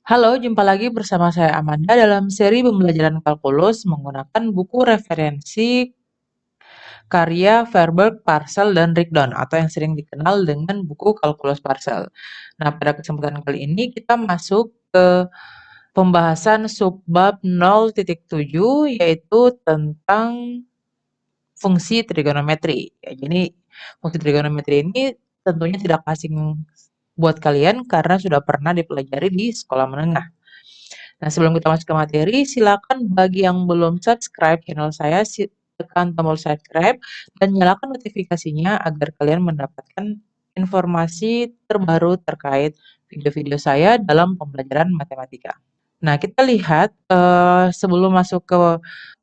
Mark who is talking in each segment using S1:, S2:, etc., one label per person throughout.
S1: Halo, jumpa lagi bersama saya Amanda dalam seri pembelajaran kalkulus menggunakan buku referensi karya Verberg, Parcel, dan Rigdon atau yang sering dikenal dengan buku kalkulus Parcel. Nah, pada kesempatan kali ini kita masuk ke pembahasan subbab 0.7 yaitu tentang fungsi trigonometri. Ya, jadi fungsi trigonometri ini tentunya tidak asing buat kalian karena sudah pernah dipelajari di sekolah menengah. Nah, sebelum kita masuk ke materi, silakan bagi yang belum subscribe channel saya, tekan tombol subscribe dan nyalakan notifikasinya agar kalian mendapatkan informasi terbaru terkait video-video saya dalam pembelajaran matematika. Nah, kita lihat sebelum masuk ke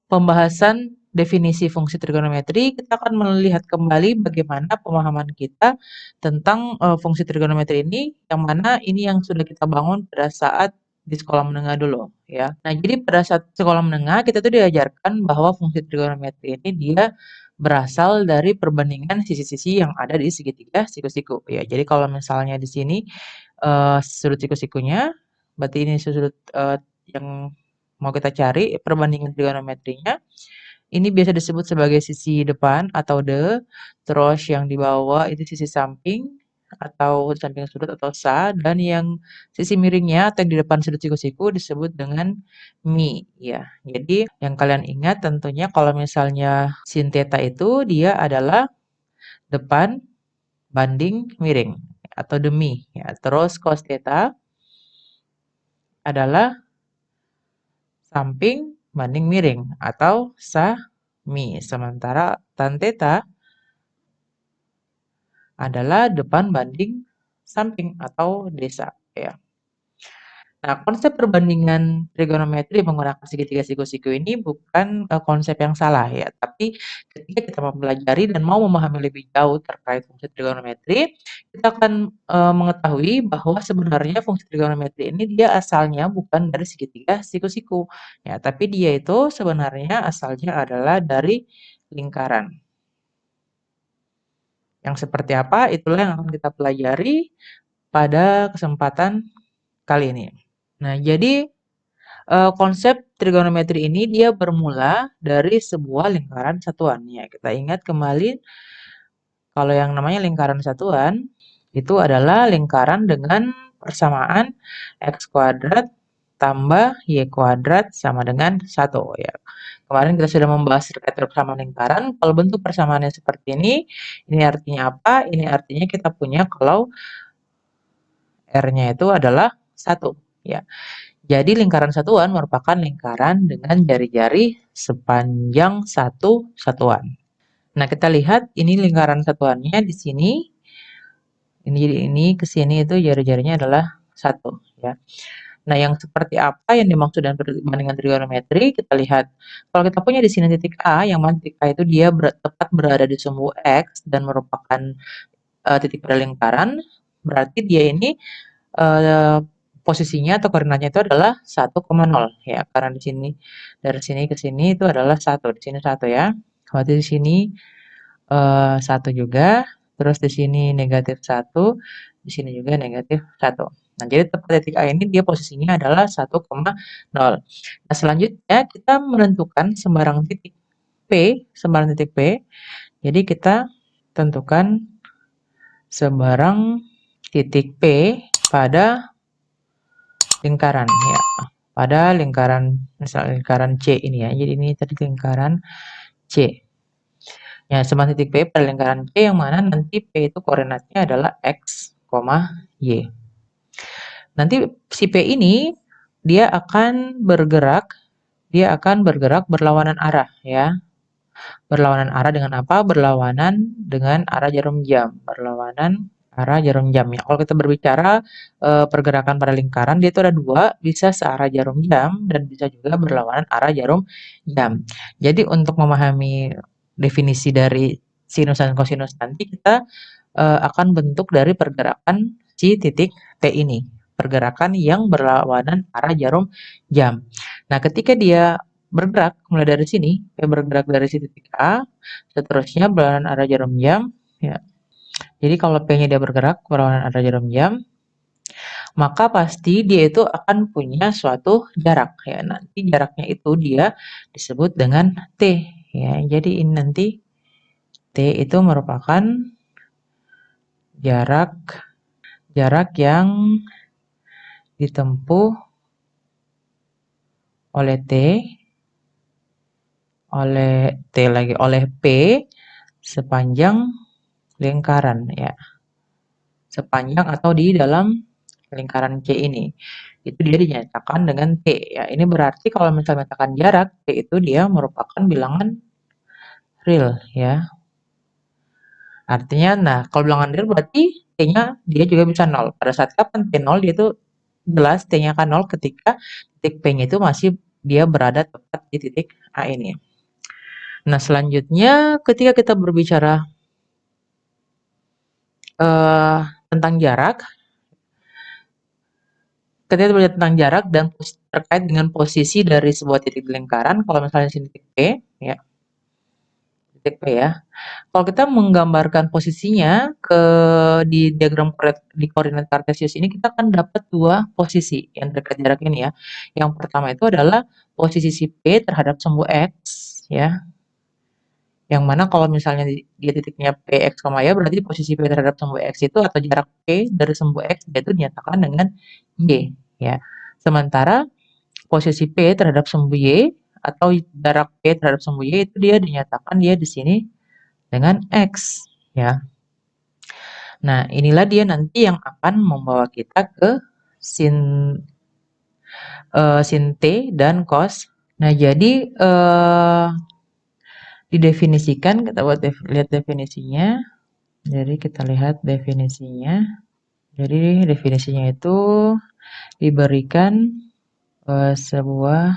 S1: pembahasan definisi fungsi trigonometri, kita akan melihat kembali bagaimana pemahaman kita tentang fungsi trigonometri ini, yang mana ini yang sudah kita bangun pada saat di sekolah menengah dulu, ya. Nah, jadi pada saat sekolah menengah kita tuh diajarkan bahwa fungsi trigonometri ini dia berasal dari perbandingan sisi-sisi yang ada di segitiga siku-siku, ya. Jadi kalau misalnya di sini sudut siku-sikunya, berarti ini sudut yang mau kita cari perbandingan trigonometrinya. Ini biasa disebut sebagai sisi depan atau terus yang di bawah itu sisi samping atau samping sudut atau sa, dan yang sisi miringnya atau yang di depan sudut siku-siku disebut dengan mi, ya. Jadi yang kalian ingat tentunya kalau misalnya sin theta itu dia adalah depan banding miring atau demi, ya. Terus cos theta adalah samping banding miring atau mi. Sementara tan theta adalah depan banding samping atau desa, ya. Nah, konsep perbandingan trigonometri menggunakan segitiga siku-siku ini bukan konsep yang salah, ya. Tapi ketika kita mempelajari dan mau memahami lebih jauh terkait fungsi trigonometri, kita akan mengetahui bahwa sebenarnya fungsi trigonometri ini dia asalnya bukan dari segitiga siku-siku, ya. Tapi dia itu sebenarnya asalnya adalah dari lingkaran. Yang seperti apa? Itulah yang akan kita pelajari pada kesempatan kali ini. Nah, jadi konsep trigonometri ini dia bermula dari sebuah lingkaran satuan. Ya, kita ingat kembali kalau yang namanya lingkaran satuan itu adalah lingkaran dengan persamaan x kuadrat tambah y kuadrat sama dengan 1, ya. Kemarin kita sudah membahas terkait persamaan lingkaran. Kalau bentuk persamaannya seperti ini artinya apa? Ini artinya kita punya kalau R-nya itu adalah 1, ya. Jadi lingkaran satuan merupakan lingkaran dengan jari-jari sepanjang satu satuan. Nah, kita lihat ini lingkaran satuannya di sini. Ini ke sini itu jari-jarinya adalah 1, ya. Nah, yang seperti apa yang dimaksud dengan perbandingan trigonometri? Kita lihat. Kalau kita punya di sini titik A, yang mana titik A itu dia tepat berada di sumbu X dan merupakan titik pada lingkaran, berarti dia ini posisinya atau koordinatnya itu adalah 1,0, ya. Karena di sini dari sini ke sini itu adalah 1, di sini 1, ya. Berarti di sini 1 juga, terus di sini negatif 1, di sini juga negatif 1. Nah, jadi tepat titik A ini dia posisinya adalah 1,0. Nah, selanjutnya kita menentukan sembarang titik P, sembarang titik P. Jadi kita tentukan sembarang titik P pada lingkaran, ya. Pada lingkaran, misal lingkaran C ini, ya. Jadi ini tadi lingkaran C. Ya, sembarang titik P pada lingkaran C yang mana nanti P itu koordinatnya adalah X, Y. Nanti si P ini dia akan bergerak berlawanan arah, ya. Berlawanan arah dengan apa? Berlawanan dengan arah jarum jam. Berlawanan arah jarum jam, ya. Kalau kita berbicara pergerakan pada lingkaran, dia itu ada dua, bisa searah jarum jam dan bisa juga berlawanan arah jarum jam. Jadi untuk memahami definisi dari sinus dan kosinus nanti kita akan bentuk dari pergerakan si titik P ini. Pergerakan yang berlawanan arah jarum jam. Nah, ketika dia bergerak mulai dari sini, P bergerak dari si titik A, seterusnya berlawanan arah jarum jam, ya. Jadi kalau P-nya dia bergerak berlawanan arah jarum jam, maka pasti dia itu akan punya suatu jarak ya. Nanti jaraknya itu dia disebut dengan T ya. Jadi ini nanti T itu merupakan jarak yang ditempuh oleh oleh P sepanjang lingkaran ya. Sepanjang atau di dalam lingkaran C ini. Itu dia dinyatakan dengan T ya. Ini berarti kalau misalnya menyatakan jarak, T itu dia merupakan bilangan real ya. Artinya, nah kalau bilangan real berarti T-nya dia juga bisa 0. Pada saat kapan T 0 dia itu jelas T-nya akan 0 ketika titik P-nya itu masih dia berada tepat di titik A ini. Nah selanjutnya ketika kita berbicara tentang jarak, ketika kita berbicara tentang jarak dan terkait dengan posisi dari sebuah titik di lingkaran, kalau misalnya di sini titik P, ya, titik P ya. Kalau kita menggambarkan posisinya di diagram di koordinat kartesius ini, kita akan dapat dua posisi yang terkait jarak ini ya. Yang pertama itu adalah posisi si P terhadap sumbu X ya. Yang mana kalau misalnya dia titiknya P, X, Y berarti posisi P terhadap sumbu X itu atau jarak P dari sumbu X itu dinyatakan dengan Y ya. Sementara posisi P terhadap sumbu Y atau jarak P terhadap sumbu Y itu dia dinyatakan dia di sini dengan X ya. Nah, inilah dia nanti yang akan membawa kita ke sin sin T dan cos. Nah, jadi didefinisikan, kita buat lihat definisinya. Jadi kita lihat definisinya. Jadi definisinya itu diberikan sebuah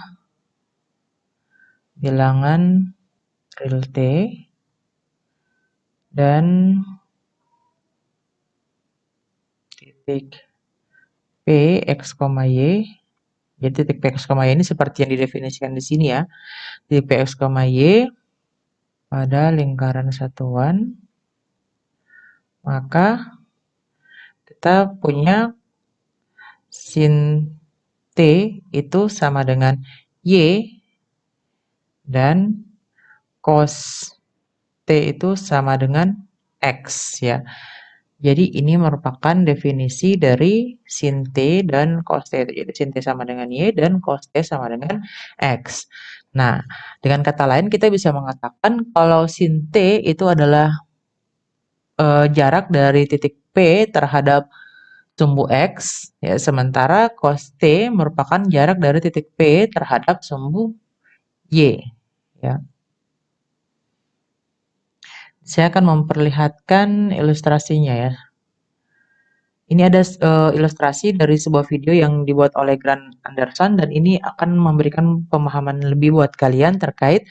S1: bilangan real T dan titik P, X, Y. Jadi titik P, X, Y ini seperti yang didefinisikan di sini ya. Titik P, X, Y pada lingkaran satuan. Maka kita punya sin T itu sama dengan Y dan cos T itu sama dengan X ya. Jadi ini merupakan definisi dari sin T dan cos T. Jadi sin T sama dengan Y dan cos T sama dengan X. Nah, dengan kata lain kita bisa mengatakan kalau sin T itu adalah jarak dari titik P terhadap sumbu X, ya, sementara cos T merupakan jarak dari titik P terhadap sumbu Y. Ya. Saya akan memperlihatkan ilustrasinya ya. Ini ada ilustrasi dari sebuah video yang dibuat oleh Grant Anderson dan ini akan memberikan pemahaman lebih buat kalian terkait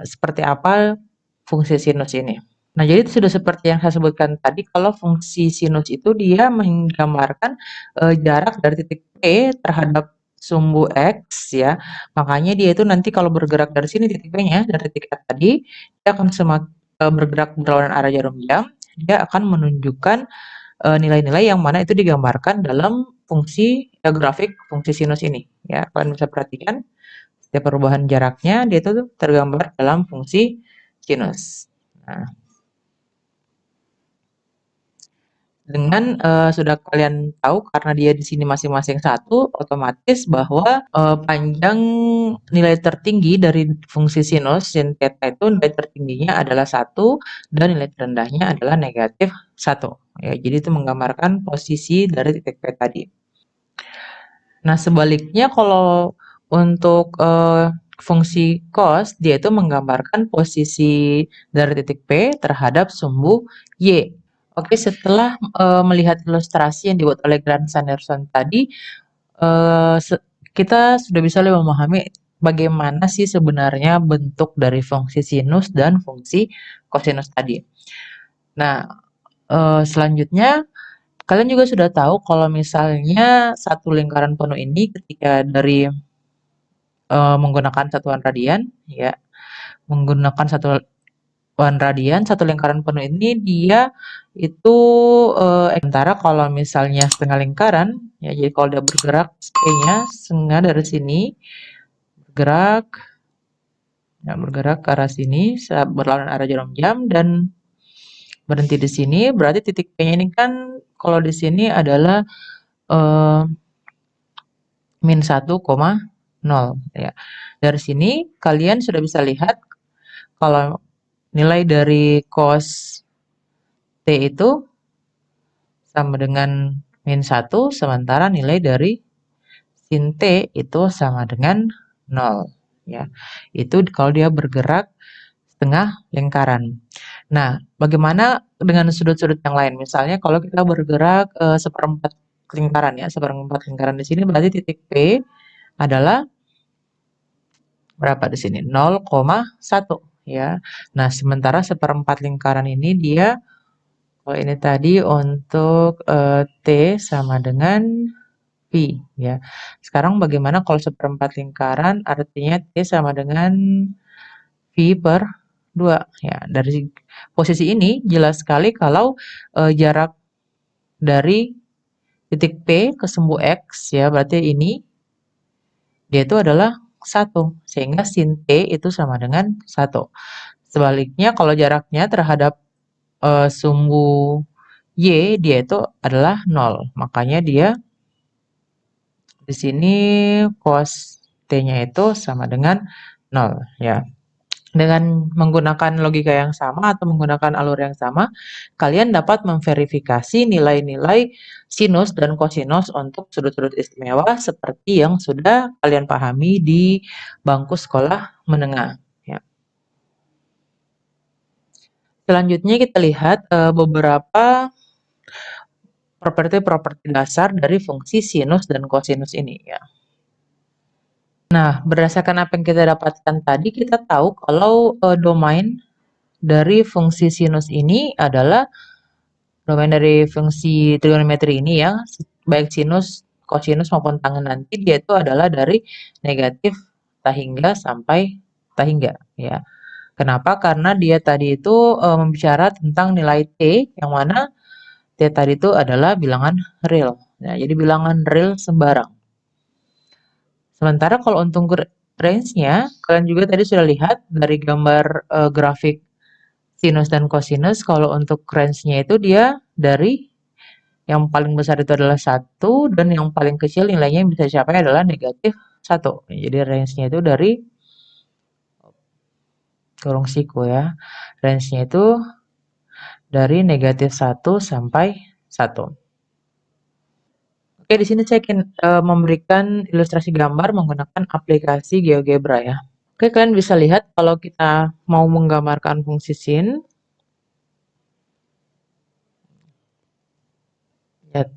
S1: seperti apa fungsi sinus ini. Nah, jadi itu sudah seperti yang saya sebutkan tadi kalau fungsi sinus itu dia menggambarkan jarak dari titik P terhadap sumbu X ya. Makanya dia itu nanti kalau bergerak dari sini titik P-nya dari titik X tadi, dia akan bergerak berlawanan arah jarum jam, dia akan menunjukkan nilai-nilai yang mana itu digambarkan dalam fungsi grafik fungsi sinus ini ya. Kalian bisa perhatikan setiap perubahan jaraknya dia itu tergambar dalam fungsi sinus. Nah, dengan sudah kalian tahu karena dia di sini masing-masing satu, otomatis bahwa panjang nilai tertinggi dari fungsi sinus sin theta itu nilai tertingginya adalah 1 dan nilai terendahnya adalah negatif 1. Ya, jadi itu menggambarkan posisi dari titik P tadi. Nah, sebaliknya kalau untuk fungsi cos, dia itu menggambarkan posisi dari titik P terhadap sumbu Y. Oke, setelah melihat ilustrasi yang dibuat oleh Grant Sanderson tadi, kita sudah bisa lebih memahami bagaimana sih sebenarnya bentuk dari fungsi sinus dan fungsi kosinus tadi. Nah, selanjutnya kalian juga sudah tahu kalau misalnya satu lingkaran penuh ini ketika dari menggunakan satuan radian, ya, menggunakan satu 1 radian, satu lingkaran penuh ini dia itu sementara kalau misalnya setengah lingkaran, ya jadi kalau dia bergerak P-nya setengah dari sini bergerak, ya, bergerak ke arah sini berlawanan arah jarum jam dan berhenti di sini, berarti titik P-nya ini kan kalau di sini adalah eh, min 1,0 ya. Dari sini kalian sudah bisa lihat kalau nilai dari cos T itu sama dengan min 1, sementara nilai dari sin T itu sama dengan 0 ya. Itu kalau dia bergerak setengah lingkaran. Nah, bagaimana dengan sudut-sudut yang lain? Misalnya kalau kita bergerak seperempat lingkaran ya, seperempat lingkaran di sini berarti titik P adalah berapa di sini? 0,1 ya. Nah, sementara seperempat lingkaran ini dia kalau ini tadi untuk T sama dengan V ya. Sekarang bagaimana kalau seperempat lingkaran artinya T sama dengan V per 2 ya. Dari posisi ini jelas sekali kalau jarak dari titik P ke sumbu X ya berarti ini dia itu adalah 1 sehingga sin T itu sama dengan 1. Sebaliknya kalau jaraknya terhadap sumbu Y dia itu adalah 0. Makanya dia di sini cos T-nya itu sama dengan 0 ya. Dengan menggunakan logika yang sama atau menggunakan alur yang sama, kalian dapat memverifikasi nilai-nilai sinus dan kosinus untuk sudut-sudut istimewa seperti yang sudah kalian pahami di bangku sekolah menengah. Ya. Selanjutnya kita lihat beberapa properti-properti dasar dari fungsi sinus dan kosinus ini ya. Nah, berdasarkan apa yang kita dapatkan tadi, kita tahu kalau domain dari fungsi sinus ini adalah domain dari fungsi trigonometri ini ya, baik sinus, kosinus maupun tangen nanti dia itu adalah dari negatif tahingga sampai tahingga ya. Kenapa? Karena dia tadi itu membicara tentang nilai T yang mana T tadi itu adalah bilangan real. Ya, jadi bilangan real sembarang. Sementara kalau untuk range-nya, kalian juga tadi sudah lihat dari gambar grafik sinus dan kosinus, kalau untuk range-nya itu dia dari yang paling besar itu adalah 1 dan yang paling kecil nilainya yang bisa dicapai adalah negatif 1. Jadi range-nya itu dari kurung siku ya. Range-nya itu dari negatif 1 sampai 1. Oke, di sini saya ingin memberikan ilustrasi gambar menggunakan aplikasi GeoGebra ya. Oke, kalian bisa lihat kalau kita mau menggambarkan fungsi sin. Lihat.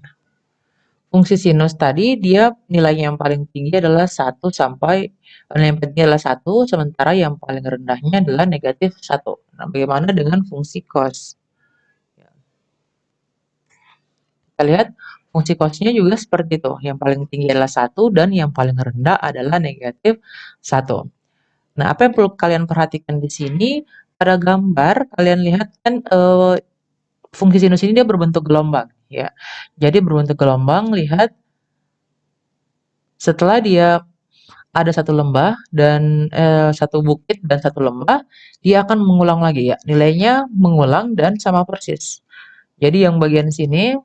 S1: Fungsi sinus tadi dia nilainya yang paling tinggi adalah 1 sampai nilai yang tinggi adalah 1, sementara yang paling rendahnya adalah negatif 1. Nah, bagaimana dengan fungsi cos? Kita lihat fungsi cosnya juga seperti itu. Yang paling tinggi adalah 1 dan yang paling rendah adalah negatif 1. Nah, apa yang perlu kalian perhatikan di sini, pada gambar kalian lihat kan fungsi sinus ini dia berbentuk gelombang ya. Jadi berbentuk gelombang, lihat setelah dia ada satu lembah dan satu bukit dan satu lembah, dia akan mengulang lagi ya. Nilainya mengulang dan sama persis. Jadi yang bagian sini,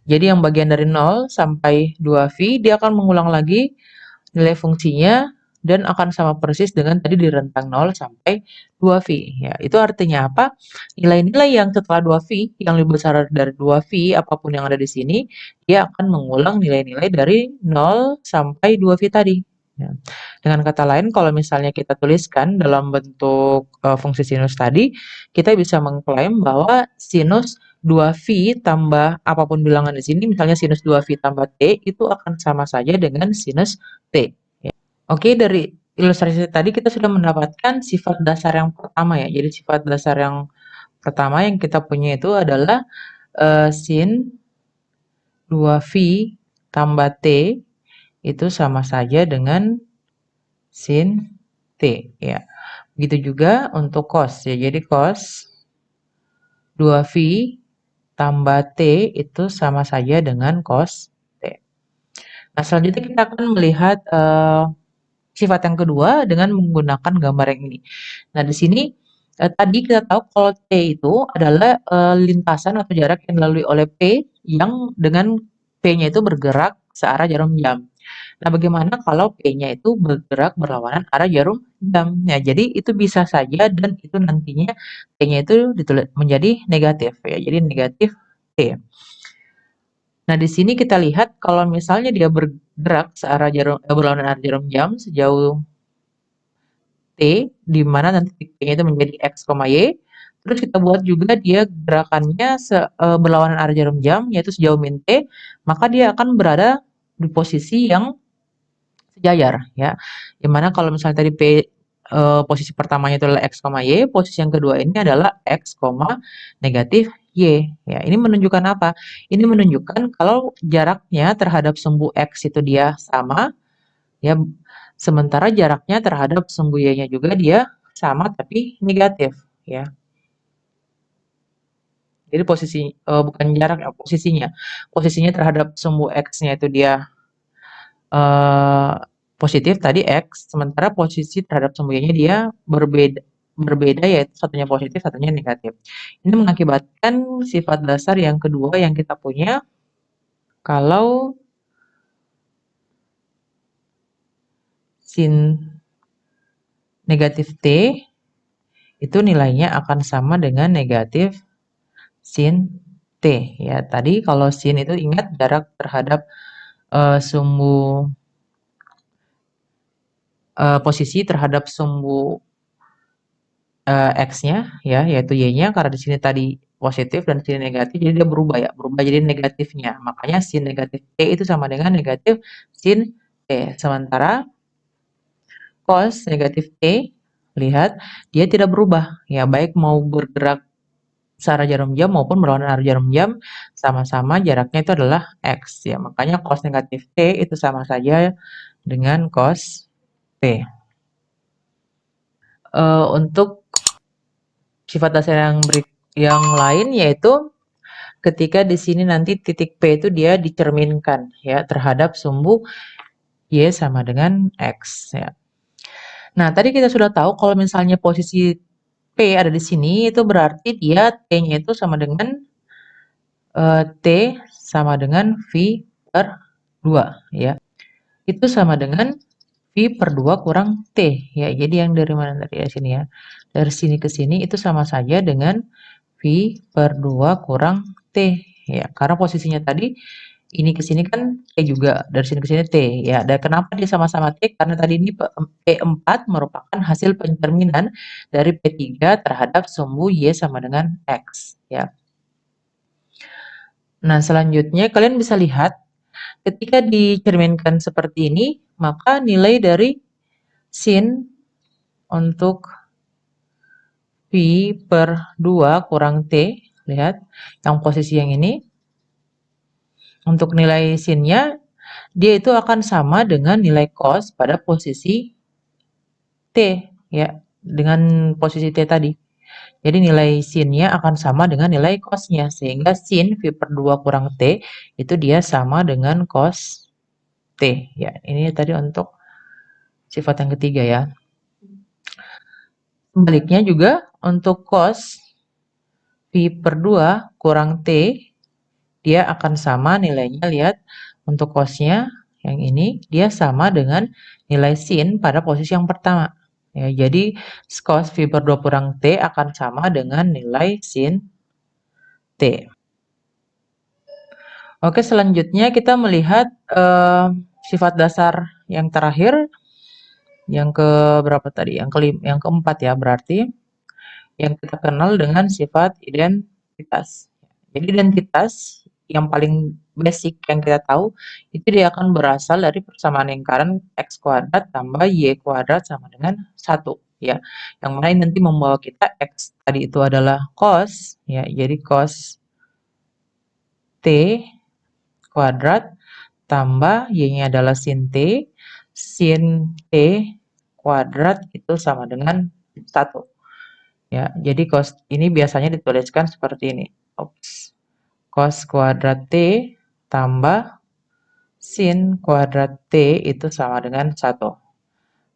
S1: jadi yang bagian dari 0 sampai 2V dia akan mengulang lagi nilai fungsinya dan akan sama persis dengan tadi di rentang 0 sampai 2V. Ya, itu artinya apa? Nilai-nilai yang setelah 2V yang lebih besar dari 2V apapun yang ada di sini, dia akan mengulang nilai-nilai dari 0 sampai 2V tadi. Ya. Dengan kata lain, kalau misalnya kita tuliskan dalam bentuk fungsi sinus tadi, kita bisa mengklaim bahwa sinus 2V tambah apapun bilangan di sini, misalnya sinus 2V tambah T, itu akan sama saja dengan sinus T. Oke, dari ilustrasi tadi kita sudah mendapatkan sifat dasar yang pertama ya. Jadi sifat dasar yang pertama yang kita punya itu adalah sin 2V tambah T itu sama saja dengan sin T ya. Gitu juga untuk cos ya. Jadi cos 2V tambah T itu sama saja dengan cos T. Nah, selanjutnya kita akan melihat sifat yang kedua dengan menggunakan gambar yang ini. Nah, di sini tadi kita tahu kalau T itu adalah lintasan atau jarak yang dilalui oleh P yang dengan P-nya itu bergerak searah jarum jam. Nah, bagaimana kalau P-nya itu bergerak berlawanan arah jarum jam? Ya, jadi itu bisa saja dan itu nantinya P-nya itu ditulis menjadi negatif ya. Jadi negatif T. Nah, di sini kita lihat kalau misalnya dia bergerak searah berlawanan arah jarum jam sejauh T, di mana nanti titiknya itu menjadi X, Y. Terus kita buat juga dia gerakannya berlawanan arah jarum jam, yaitu sejauh min T, maka dia akan berada di posisi yang sejajar, ya. Dimana kalau misalnya tadi P, posisi pertamanya itu adalah X, Y, posisi yang kedua ini adalah X, negatif Y. Ya, ini menunjukkan apa? Ini menunjukkan kalau jaraknya terhadap sumbu X itu dia sama, ya, sementara jaraknya terhadap sumbu Y-nya juga dia sama tapi negatif, ya. Jadi bukan jarak ya, posisinya. Posisinya terhadap sumbu X-nya itu dia eh, positif tadi X, sementara posisi terhadap sumbu Y-nya dia berbeda berbeda yaitu satunya positif, satunya negatif. Ini mengakibatkan sifat dasar yang kedua yang kita punya kalau sin negatif T itu nilainya akan sama dengan negatif sin T ya. Tadi kalau sin itu ingat jarak terhadap sumbu posisi terhadap sumbu X-nya ya, yaitu Y-nya karena di sini tadi positif dan sini negatif jadi dia berubah ya, berubah jadi negatifnya. Makanya sin negatif T itu sama dengan negatif sin T. Sementara cos negatif T, lihat dia tidak berubah ya, baik mau bergerak searah jarum jam maupun berlawanan arah jarum jam sama-sama jaraknya itu adalah X ya. Makanya cos negatif T itu sama saja dengan cos T. Untuk sifat dasar yang lain yaitu ketika di sini nanti titik P itu dia dicerminkan ya terhadap sumbu Y sama dengan X ya. Nah, tadi kita sudah tahu kalau misalnya posisi P ada di sini itu berarti dia T-nya itu sama dengan T sama dengan V per 2 ya. Itu sama dengan V per 2 kurang T ya. Jadi yang dari mana tadi ya sini ya. Dari sini ke sini itu sama saja dengan V per 2 kurang T ya. Karena posisinya tadi ini ke sini kan T juga, dari sini ke sini T ya. Dan kenapa dia sama-sama T? Karena tadi ini P4 merupakan hasil pencerminan dari P3 terhadap sumbu Y sama dengan X ya. Nah, selanjutnya kalian bisa lihat ketika dicerminkan seperti ini, maka nilai dari sin untuk V per 2 kurang T, lihat yang posisi yang ini, untuk nilai sinnya, dia itu akan sama dengan nilai cos pada posisi T, ya, dengan posisi T tadi. Jadi nilai sinnya akan sama dengan nilai cosnya, sehingga sin V per 2 kurang T, itu dia sama dengan cos T. Ya, ini tadi untuk sifat yang ketiga ya. Sebaliknya juga untuk cos V per 2 kurang T, dia akan sama nilainya, lihat untuk cosnya yang ini, dia sama dengan nilai sin pada posisi yang pertama. Ya, jadi cos V per 2 kurang T akan sama dengan nilai sin T. Oke, selanjutnya kita melihat sifat dasar yang terakhir, yang ke berapa tadi? Yang keempat ya, berarti yang kita kenal dengan sifat identitas. Jadi identitas yang paling basic yang kita tahu itu dia akan berasal dari persamaan lingkaran x kuadrat tambah y kuadrat sama dengan 1 ya. Yang mana ini nanti membawa kita x tadi itu adalah cos ya. Jadi cos T kuadrat tambah y-nya adalah sin T kuadrat itu sama dengan 1. Ya, jadi cos ini biasanya dituliskan seperti ini. Ops. Cos kuadrat T tambah sin kuadrat T itu sama dengan 1.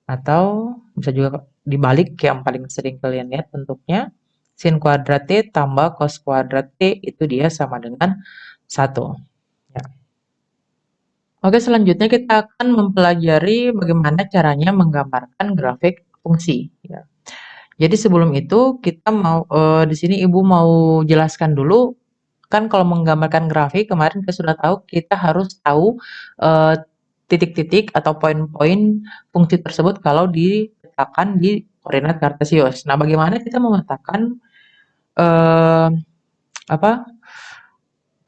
S1: Atau bisa juga dibalik yang paling sering kalian lihat bentuknya. Sin kuadrat T tambah cos kuadrat T itu dia sama dengan 1. Ya. Oke, selanjutnya kita akan mempelajari bagaimana caranya menggambarkan grafik fungsi. Ya. Jadi sebelum itu kita mau di sini Ibu mau jelaskan dulu kan kalau menggambarkan grafik kemarin kita sudah tahu kita harus tahu titik-titik atau poin-poin fungsi tersebut kalau diletakkan di koordinat kartesius. Nah, bagaimana kita memetakan eh, apa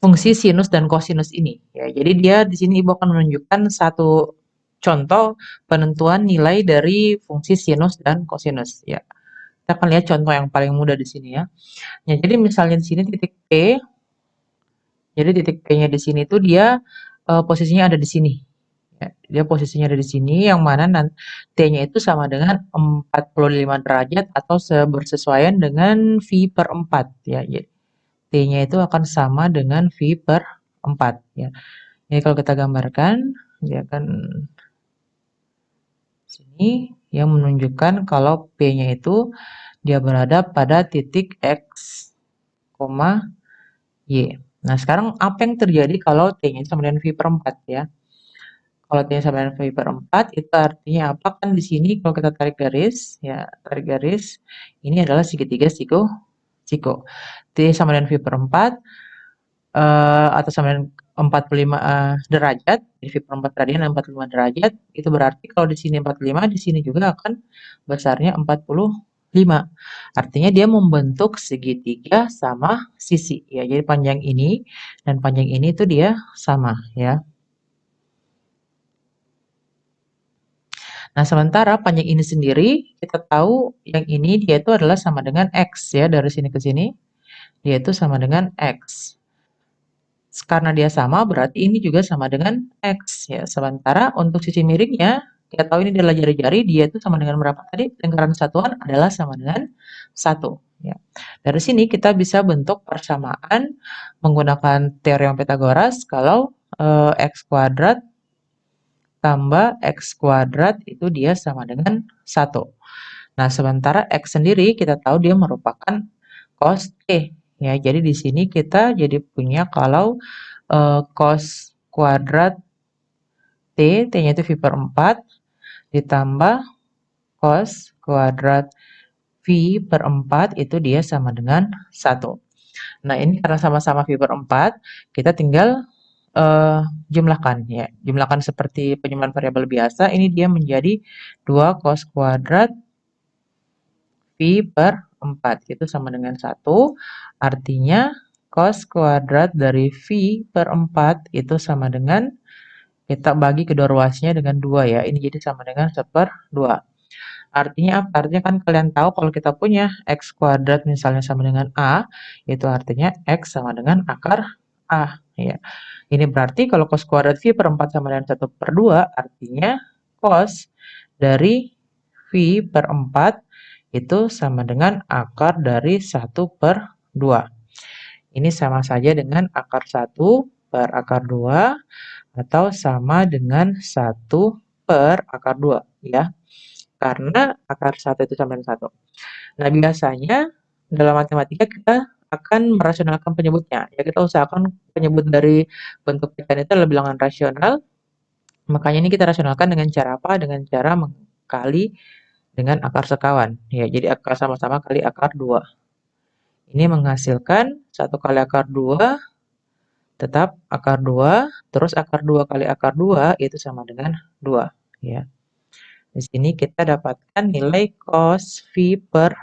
S1: fungsi sinus dan kosinus ini? Ya, jadi dia di sini Ibu akan menunjukkan satu contoh penentuan nilai dari fungsi sinus dan kosinus. Ya, kita akan lihat contoh yang paling mudah di sini ya. Ya, jadi misalnya di sini titik P, jadi titik P-nya di sini tuh dia posisinya ada di sini. Ya, dia posisinya ada di sini yang mana T-nya itu sama dengan 45 derajat atau bersesuaian dengan V per 4 ya. Jadi T-nya itu akan sama dengan V per 4 ya. Jadi kalau kita gambarkan dia akan sini yang menunjukkan kalau P-nya itu dia berada pada titik X, Y. Nah, sekarang apa yang terjadi kalau T-nya sama dengan V per 4 ya? Kalau T sama dengan V per 4 itu artinya apa? Kan di sini kalau kita tarik garis, ya tarik garis, ini adalah segitiga siko. T sama dengan V per 4 atau sama dengan 45 derajat, jadi V per 4 radian 45 derajat, itu berarti kalau di sini 45, di sini juga akan besarnya 45. Artinya dia membentuk segitiga sama sisi ya. Jadi panjang ini dan panjang ini itu dia sama ya. Nah, sementara panjang ini sendiri, kita tahu yang ini dia itu adalah sama dengan X ya, dari sini ke sini, dia itu sama dengan X. Karena dia sama, berarti ini juga sama dengan X ya. Sementara untuk sisi miringnya, kita tahu ini adalah jari-jari, dia itu sama dengan berapa tadi? Lingkaran satuan adalah sama dengan 1. Ya. Dari sini kita bisa bentuk persamaan menggunakan teorem Pythagoras kalau X kuadrat tambah X kuadrat itu dia sama dengan 1. Nah, sementara X sendiri kita tahu dia merupakan cos T. Ya, jadi di sini kita jadi punya kalau cos kuadrat T, T-nya itu V per 4, ditambah cos kuadrat V per 4 itu dia sama dengan 1. Nah, ini karena sama-sama V per 4, kita tinggal jumlahkan ya. Jumlahkan seperti penyuman variabel biasa, ini dia menjadi 2 cos kuadrat V per 4 itu sama dengan 1. Artinya cos kuadrat dari V per 4 itu sama dengan kita bagi kedua ruasnya dengan 2 ya. Ini jadi sama dengan 1/2. Artinya apa? Artinya kan kalian tahu kalau kita punya X kuadrat misalnya sama dengan A, itu artinya X sama dengan akar A ya. Ini berarti kalau cos kuadrat V per 4 sama dengan 1/2, artinya cos dari V per 4 itu sama dengan akar dari 1/2. Ini sama saja dengan akar 1 per akar 2 atau sama dengan 1 per akar 2 ya. Karena akar 1 itu sama dengan 1. Nah, biasanya dalam matematika kita akan merasionalkan penyebutnya. Ya, kita usahakan penyebut dari bentuk pecahan itu adalah bilangan rasional. Makanya ini kita rasionalkan dengan cara apa? Dengan cara mengkali dengan akar sekawan. Ya, jadi akar sama-sama kali akar 2. Ini menghasilkan 1 kali akar 2 tetap akar 2, terus akar 2 kali akar 2 itu sama dengan 2 ya. Di sini kita dapatkan nilai cos V per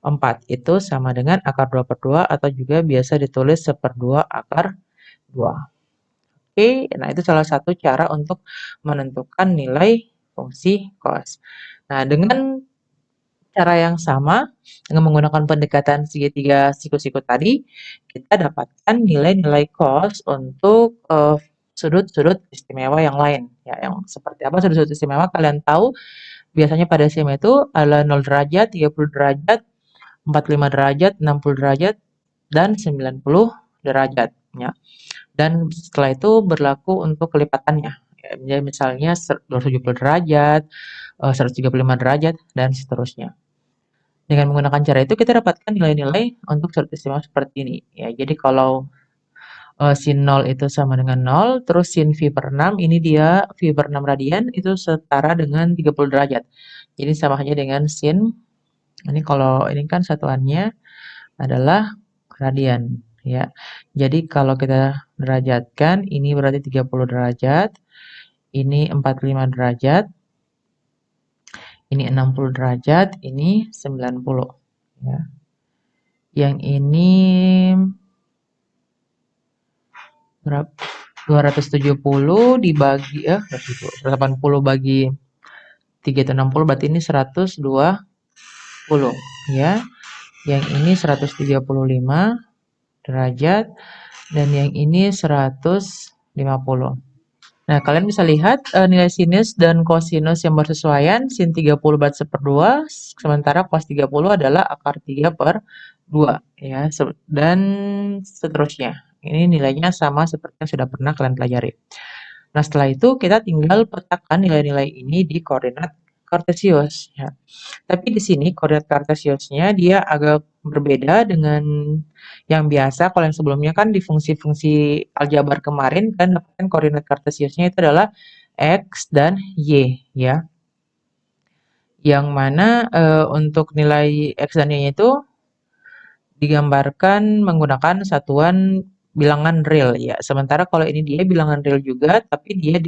S1: 4 itu sama dengan akar 2 per 2 atau juga biasa ditulis 1/2 akar 2. Oke, nah itu salah satu cara untuk menentukan nilai fungsi cos. Nah, dengan cara yang sama, dengan menggunakan pendekatan segitiga siku-siku tadi, kita dapatkan nilai-nilai cos untuk sudut-sudut istimewa yang lain. Ya, yang seperti apa sudut-sudut istimewa? Kalian tahu biasanya pada SIM itu adalah 0 derajat, 30 derajat, 45 derajat, 60 derajat, dan 90 derajat, ya. Dan setelah itu berlaku untuk kelipatannya. Ya, misalnya 270 derajat, 135 derajat, dan seterusnya. Dengan menggunakan cara itu kita dapatkan nilai-nilai untuk sudut istimewa seperti ini. Ya, jadi kalau sin 0 itu sama dengan 0, terus sin V per 6, ini dia V per 6 radian, itu setara dengan 30 derajat. Jadi sama saja dengan sin, ini kalau ini kan satuannya adalah radian, ya. Jadi kalau kita derajatkan, ini berarti 30 derajat, ini 45 derajat, ini 60 derajat, ini 90, ya. Yang ini berapa? 270 dibagi 180 bagi 3 itu 60, berarti ini 120, ya. Yang ini 135 derajat dan yang ini 150. Nah, kalian bisa lihat nilai sinus dan kosinus yang bersesuaian. Sin 30 berarti 1/2, sementara cos 30 adalah akar 3 per 2, ya. Dan seterusnya. Ini nilainya sama seperti yang sudah pernah kalian pelajari. Nah, setelah itu kita tinggal petakan nilai-nilai ini di koordinat kartesius, ya. Tapi di sini koordinat kartesiusnya dia agak berbeda dengan yang biasa. Kalau yang sebelumnya kan di fungsi-fungsi aljabar kemarin kan dapatkan koordinat kartesiusnya itu adalah X dan Y, ya. Yang mana untuk nilai X dan Y itu digambarkan menggunakan satuan bilangan real, ya. Sementara kalau ini dia bilangan real juga, tapi dia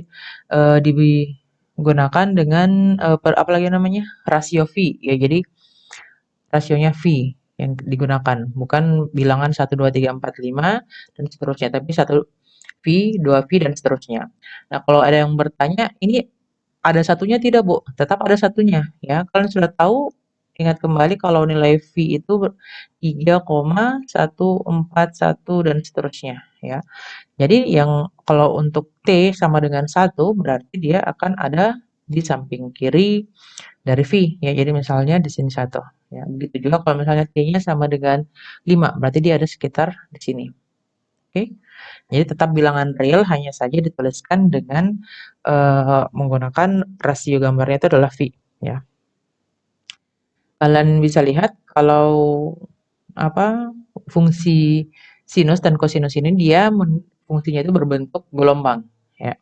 S1: digunakan dengan apalagi namanya rasio V, ya. Jadi rasionya V yang digunakan, bukan bilangan 1, 2, 3, 4, 5, dan seterusnya, tapi 1 V, 2 V, dan seterusnya. Nah, kalau ada yang bertanya, ini ada satunya tidak, Bu? Tetap ada satunya, ya. Kalian sudah tahu, ingat kembali kalau nilai V itu 3,141 dan seterusnya, ya. Jadi yang kalau untuk T sama dengan 1 berarti dia akan ada di samping kiri dari V, ya. Jadi misalnya di sini 1, ya. Begitu juga kalau misalnya T-nya sama dengan 5, berarti dia ada sekitar di sini. Oke. Jadi tetap bilangan real, hanya saja dituliskan dengan menggunakan rasio gambarnya itu adalah V, ya. Kalian bisa lihat kalau fungsi sinus dan kosinus ini dia fungsinya itu berbentuk gelombang, ya.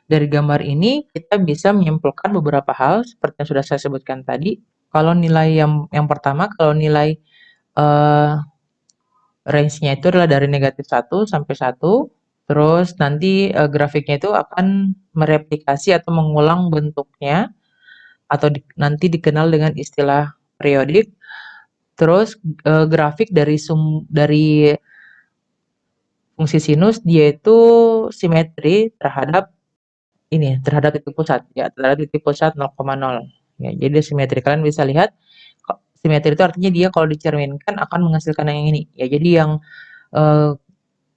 S1: Dari gambar ini kita bisa menyimpulkan beberapa hal seperti yang sudah saya sebutkan tadi. Kalau nilai yang pertama, kalau nilai range-nya itu adalah dari -1 sampai 1, terus nanti grafiknya itu akan mereplikasi atau mengulang bentuknya atau nanti dikenal dengan istilah periodik. Terus grafik dari fungsi sinus dia itu simetri terhadap titik pusat, ya, terhadap titik pusat 0,0, ya. Jadi simetri, kalian bisa lihat simetri itu artinya dia kalau dicerminkan akan menghasilkan yang ini, ya. Jadi yang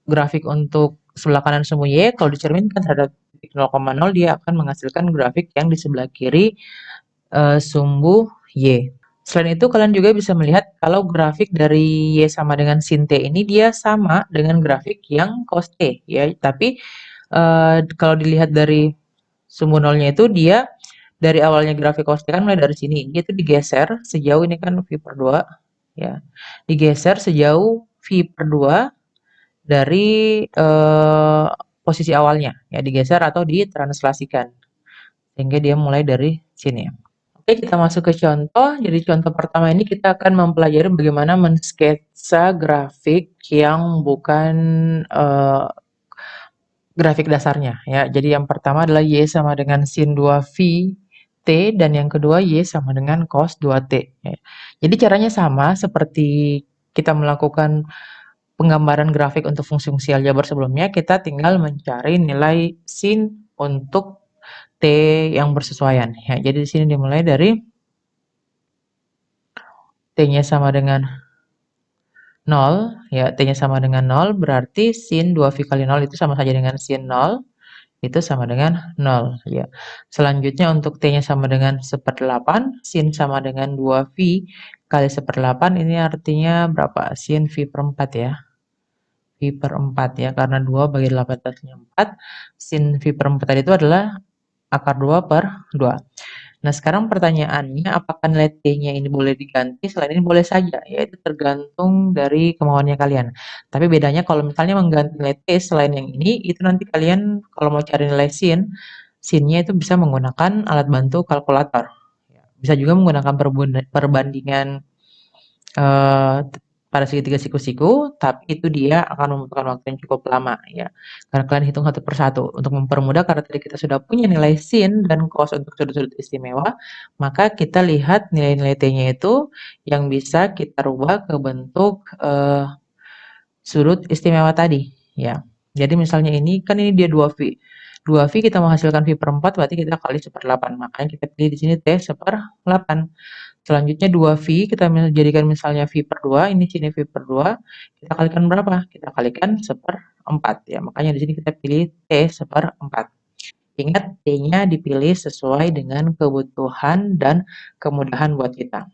S1: grafik untuk sebelah kanan sumbu Y kalau dicerminkan terhadap titik 0,0 dia akan menghasilkan grafik yang di sebelah kiri sumbu Y. Selain itu kalian juga bisa melihat kalau grafik dari Y sama dengan sin T ini dia sama dengan grafik yang cos T, ya. Tapi kalau dilihat dari sumbu nolnya itu dia dari awalnya grafik cos T kan mulai dari sini, dia itu digeser sejauh ini kan V per 2, ya. Digeser sejauh V per 2 dari posisi awalnya, ya, digeser atau ditranslasikan sehingga dia mulai dari sini. Oke, kita masuk ke contoh. Jadi contoh pertama ini kita akan mempelajari bagaimana mensketsa grafik yang bukan grafik dasarnya, ya. Jadi yang pertama adalah Y sama dengan sin 2V T dan yang kedua Y sama dengan cos 2T, ya. Jadi caranya sama seperti kita melakukan penggambaran grafik untuk fungsi-fungsi aljabar sebelumnya, kita tinggal mencari nilai sin untuk T yang bersesuaian, ya. Jadi di sini dimulai dari T-nya sama dengan 0, ya. T-nya sama dengan 0 berarti sin 2V kali 0 itu sama saja dengan sin 0. itu sama dengan 0 ya. Selanjutnya untuk T-nya sama dengan 1/8, sin sama dengan 2V kali 1/8 ini artinya berapa? Sin V per 4 ya. V per 4 ya, karena 2 bagi 8 hasilnya 4, sin V per 4 tadi itu adalah akar 2 per 2. Nah, sekarang pertanyaannya apakah nilai T-nya ini boleh diganti? Selain ini boleh saja, ya itu tergantung dari kemauannya kalian. Tapi bedanya kalau misalnya mengganti nilai T selain yang ini, itu nanti kalian kalau mau cari nilai sin, sinnya itu bisa menggunakan alat bantu kalkulator. Ya, bisa juga menggunakan perbandingan Eee, pada segitiga siku-siku, tapi itu dia akan membutuhkan waktu yang cukup lama ya, karena kalian hitung satu per satu. Untuk mempermudah karena tadi kita sudah punya nilai sin dan cos untuk sudut-sudut istimewa, maka kita lihat nilai-nilai T-nya itu yang bisa kita rubah ke bentuk, sudut istimewa tadi ya. Jadi misalnya ini, kan ini dia 2V. 2V kita menghasilkan V per 4 berarti kita kali 1/8, makanya kita pilih di sini T 1/8. Selanjutnya 2V kita jadikan misalnya V per 2, ini sini V per 2, kita kalikan berapa? Kita kalikan 1/4 ya, makanya di sini kita pilih T 1/4. Ingat T-nya dipilih sesuai dengan kebutuhan dan kemudahan buat kita.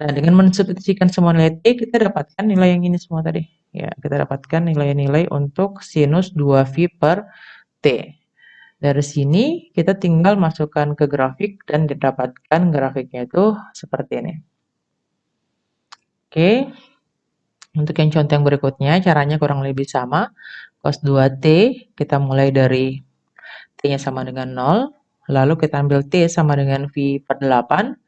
S1: Nah, dengan mensubstitusikan semua nilai T, kita dapatkan nilai yang ini semua tadi. Ya, kita dapatkan nilai-nilai untuk sinus 2V per T. Dari sini kita tinggal masukkan ke grafik dan didapatkan grafiknya itu seperti ini. Oke, untuk yang contoh yang berikutnya caranya kurang lebih sama. Cos 2T kita mulai dari T-nya sama dengan 0, lalu kita ambil T sama dengan V per 8,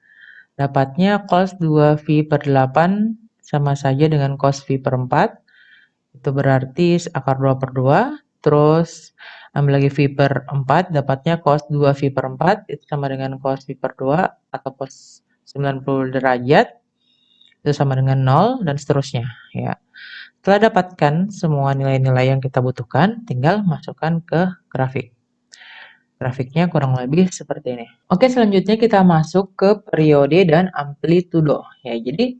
S1: dapatnya cos 2V per 8 sama saja dengan cos V per 4, itu berarti akar 2 per 2, terus ambil lagi V per 4, dapatnya cos 2V per 4, itu sama dengan cos V per 2 atau cos 90 derajat, itu sama dengan 0, dan seterusnya ya. Setelah dapatkan semua nilai-nilai yang kita butuhkan, tinggal masukkan ke grafik. Grafiknya kurang lebih seperti ini. Oke, selanjutnya kita masuk ke periode dan amplitudo. Ya, jadi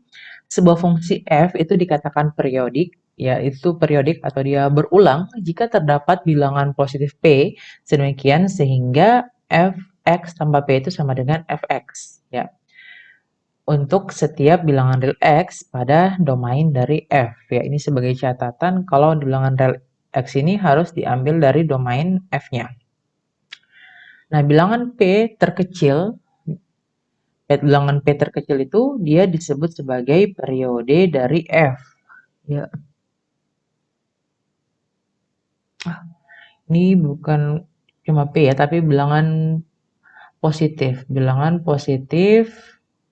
S1: sebuah fungsi f itu dikatakan periodik, yaitu periodik atau dia berulang jika terdapat bilangan positif p sedemikian sehingga fx tambah p itu sama dengan fx. Ya, untuk setiap bilangan real x pada domain dari f. Ya, ini sebagai catatan kalau bilangan real x ini harus diambil dari domain f-nya. Nah, bilangan P terkecil itu dia disebut sebagai periode dari F. Ya, ini bukan cuma P ya, tapi bilangan positif. Bilangan positif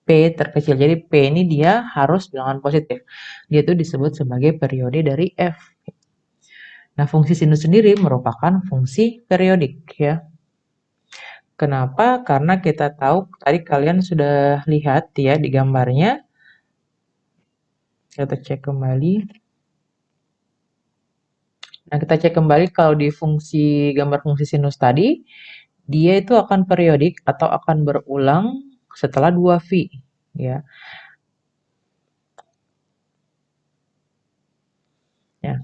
S1: P terkecil. Jadi P ini dia harus bilangan positif. Dia itu disebut sebagai periode dari F. Nah, fungsi sinus sendiri merupakan fungsi periodik ya. Kenapa? Karena kita tahu tadi kalian sudah lihat ya di gambarnya. Kita cek kembali. Nah, kita cek kembali kalau di gambar fungsi sinus tadi, dia itu akan periodik atau akan berulang setelah 2V ya. Ya.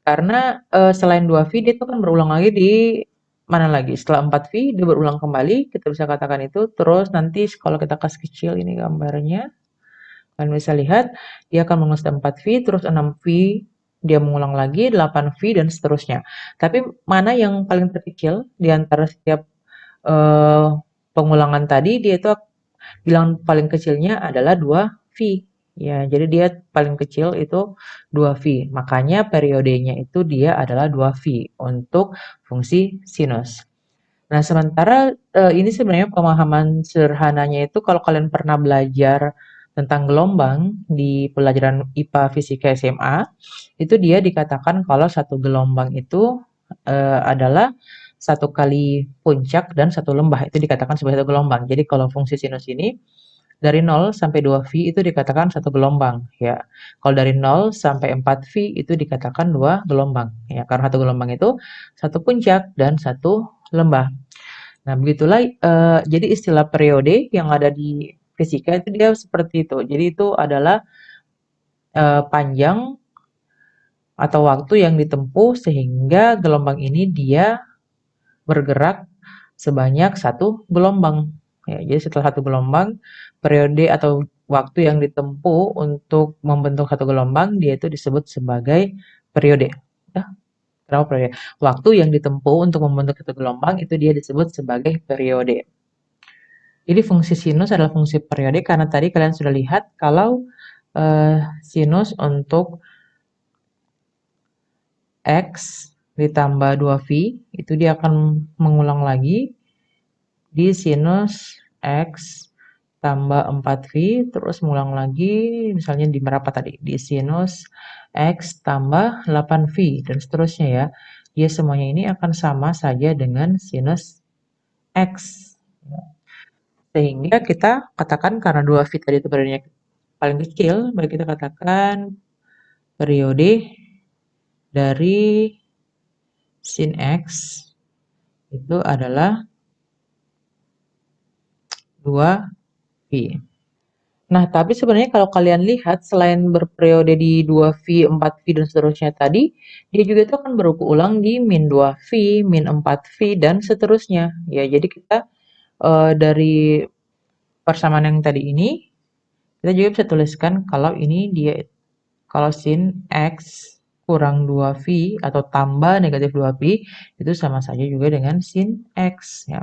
S1: Karena selain 2V dia itu kan berulang lagi di mana lagi? Setelah 4V dia berulang kembali, kita bisa katakan itu. Terus nanti kalau kita kasih kecil ini gambarnya, kalian bisa lihat dia akan mengulang setelah 4V, terus 6V dia mengulang lagi, 8V dan seterusnya. Tapi mana yang paling terkecil di antara setiap pengulangan tadi, dia itu bilangan paling kecilnya adalah 2V. Ya, jadi dia paling kecil itu 2V. Makanya periodenya itu dia adalah 2V untuk fungsi sinus. Nah, sementara ini sebenarnya pemahaman sederhananya itu kalau kalian pernah belajar tentang gelombang di pelajaran IPA Fisika SMA, itu dia dikatakan kalau satu gelombang itu adalah satu kali puncak dan satu lembah, itu dikatakan sebagai satu gelombang. Jadi kalau fungsi sinus ini dari 0 sampai 2V itu dikatakan satu gelombang ya. Kalau dari 0 sampai 4V itu dikatakan dua gelombang ya. Karena satu gelombang itu satu puncak dan satu lembah. Nah, begitulah jadi istilah periode yang ada di fisika itu dia seperti itu. Jadi itu adalah panjang atau waktu yang ditempuh sehingga gelombang ini dia bergerak sebanyak satu gelombang. Ya, jadi setelah satu gelombang, periode atau waktu yang ditempuh untuk membentuk satu gelombang, dia itu disebut sebagai periode. Ya, kenapa periode? Waktu yang ditempuh untuk membentuk satu gelombang itu dia disebut sebagai periode. Jadi fungsi sinus adalah fungsi periode karena tadi kalian sudah lihat kalau sinus untuk X ditambah 2V itu dia akan mengulang lagi di sinus X tambah 4V terus mengulang lagi misalnya di berapa tadi di sinus X tambah 8V dan seterusnya ya. Dia semuanya ini akan sama saja dengan sinus X. Sehingga kita katakan karena 2V tadi itu periodenya paling kecil, mari kita katakan periode dari sin X itu adalah 2V. Nah, tapi sebenarnya kalau kalian lihat selain berperiode di 2V, 4V, dan seterusnya tadi, dia juga itu akan berulang di min 2V, min 4V, dan seterusnya. Ya, jadi kita dari persamaan yang tadi ini, kita juga bisa tuliskan kalau ini dia, kalau sin X kurang 2V atau tambah negatif 2V, itu sama saja juga dengan sin X. Ya.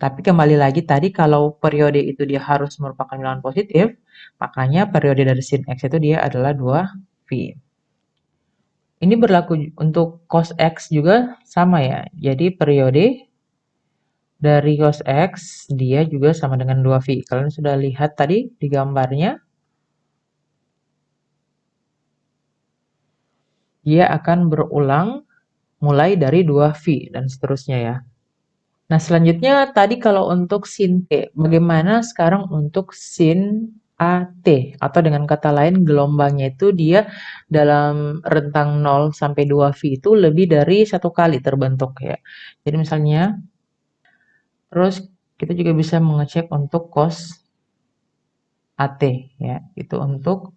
S1: Tapi kembali lagi tadi kalau periode itu dia harus merupakan bilangan positif, makanya periode dari sin X itu dia adalah 2V. Ini berlaku untuk cos X juga sama ya. Jadi periode dari cos X dia juga sama dengan 2V. Kalian sudah lihat tadi di gambarnya. Dia akan berulang mulai dari 2V dan seterusnya ya. Nah, selanjutnya tadi kalau untuk sin T, bagaimana sekarang untuk sin AT? Atau dengan kata lain gelombangnya itu dia dalam rentang 0 sampai 2V itu lebih dari satu kali terbentuk ya. Jadi misalnya, terus kita juga bisa mengecek untuk cos AT ya. Itu untuk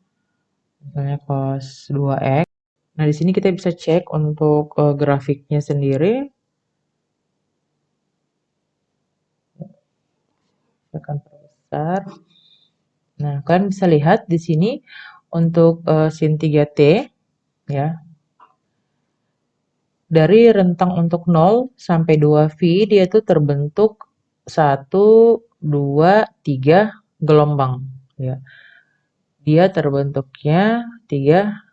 S1: misalnya cos 2X. Nah, di sini kita bisa cek untuk grafiknya sendiri. Saya akan perbesar. Nah, kalian bisa lihat di sini untuk sin 3T ya. Dari rentang untuk 0 sampai 2V dia itu terbentuk 1 2 3 gelombang ya. Dia terbentuknya 3.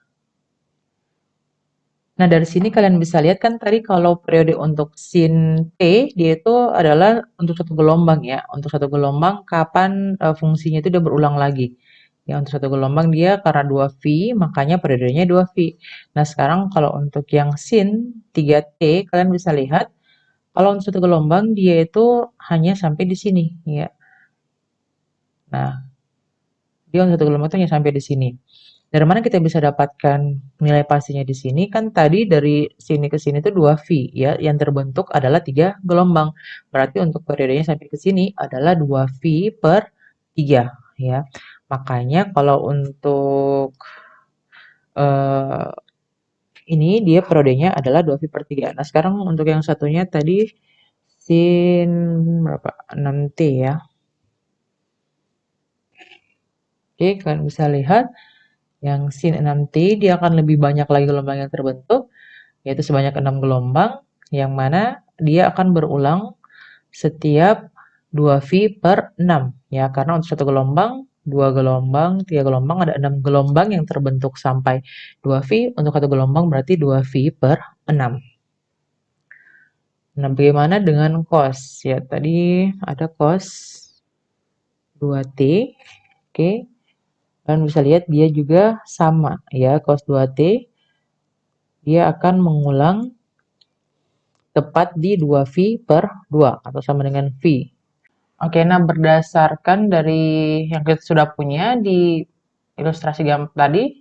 S1: Nah, dari sini kalian bisa lihat kan tadi kalau periode untuk sin T dia itu adalah untuk satu gelombang ya. Untuk satu gelombang kapan fungsinya itu dia berulang lagi. Ya, untuk satu gelombang dia karena 2V makanya periodenya 2V. Nah, sekarang kalau untuk yang sin 3T kalian bisa lihat kalau untuk satu gelombang dia itu hanya sampai di sini ya. Nah, dia untuk satu gelombang itu hanya sampai di sini. Dari mana kita bisa dapatkan nilai pastinya di sini? Kan tadi dari sini ke sini itu 2V ya, yang terbentuk adalah 3 gelombang. Berarti untuk periodenya sampai ke sini adalah 2V per 3 ya. Makanya kalau untuk ini dia periodenya adalah 2V per 3. Nah, sekarang untuk yang satunya tadi sin berapa? 6T ya. Oke, kalian bisa lihat yang sin 6T dia akan lebih banyak lagi gelombang yang terbentuk, yaitu sebanyak 6 gelombang, yang mana dia akan berulang setiap 2V per 6. Ya, karena untuk satu gelombang, 2 gelombang, 3 gelombang, ada 6 gelombang yang terbentuk sampai 2V. Untuk satu gelombang berarti 2V per 6. Nah, bagaimana dengan cos? Ya, tadi ada cos 2T. Oke. Kalian bisa lihat dia juga sama ya, cos 2T dia akan mengulang tepat di 2V per 2 atau sama dengan V. Oke, nah berdasarkan dari yang kita sudah punya di ilustrasi gambar tadi,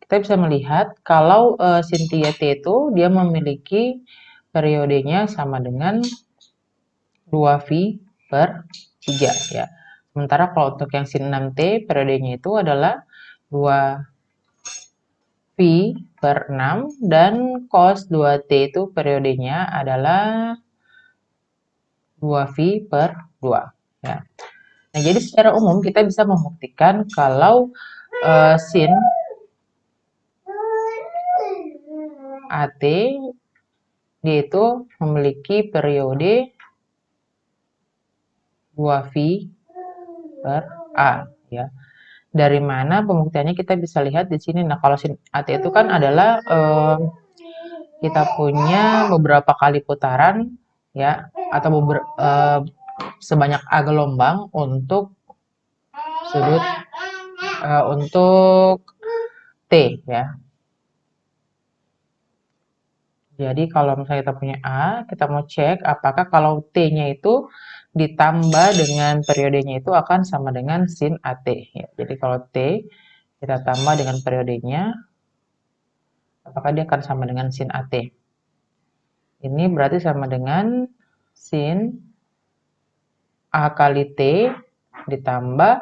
S1: kita bisa melihat kalau sin 3T itu dia memiliki periodenya sama dengan 2V per 3 ya. Sementara kalau untuk yang sin 6T periodenya itu adalah 2V per 6 dan cos 2T itu periodenya adalah 2V per 2. Ya. Nah, jadi secara umum kita bisa membuktikan kalau sin AT dia itu memiliki periode 2V per A. Ya. Dari mana pembuktiannya kita bisa lihat di sini. Nah, kalau sin AT itu kan adalah kita punya beberapa kali putaran ya, atau sebanyak A gelombang untuk sudut untuk T ya. Jadi kalau misalnya kita punya A, kita mau cek apakah kalau T-nya itu ditambah dengan periodenya itu akan sama dengan sin AT ya. Jadi kalau T kita tambah dengan periodenya, apakah dia akan sama dengan sin AT? Ini berarti sama dengan sin A kali T ditambah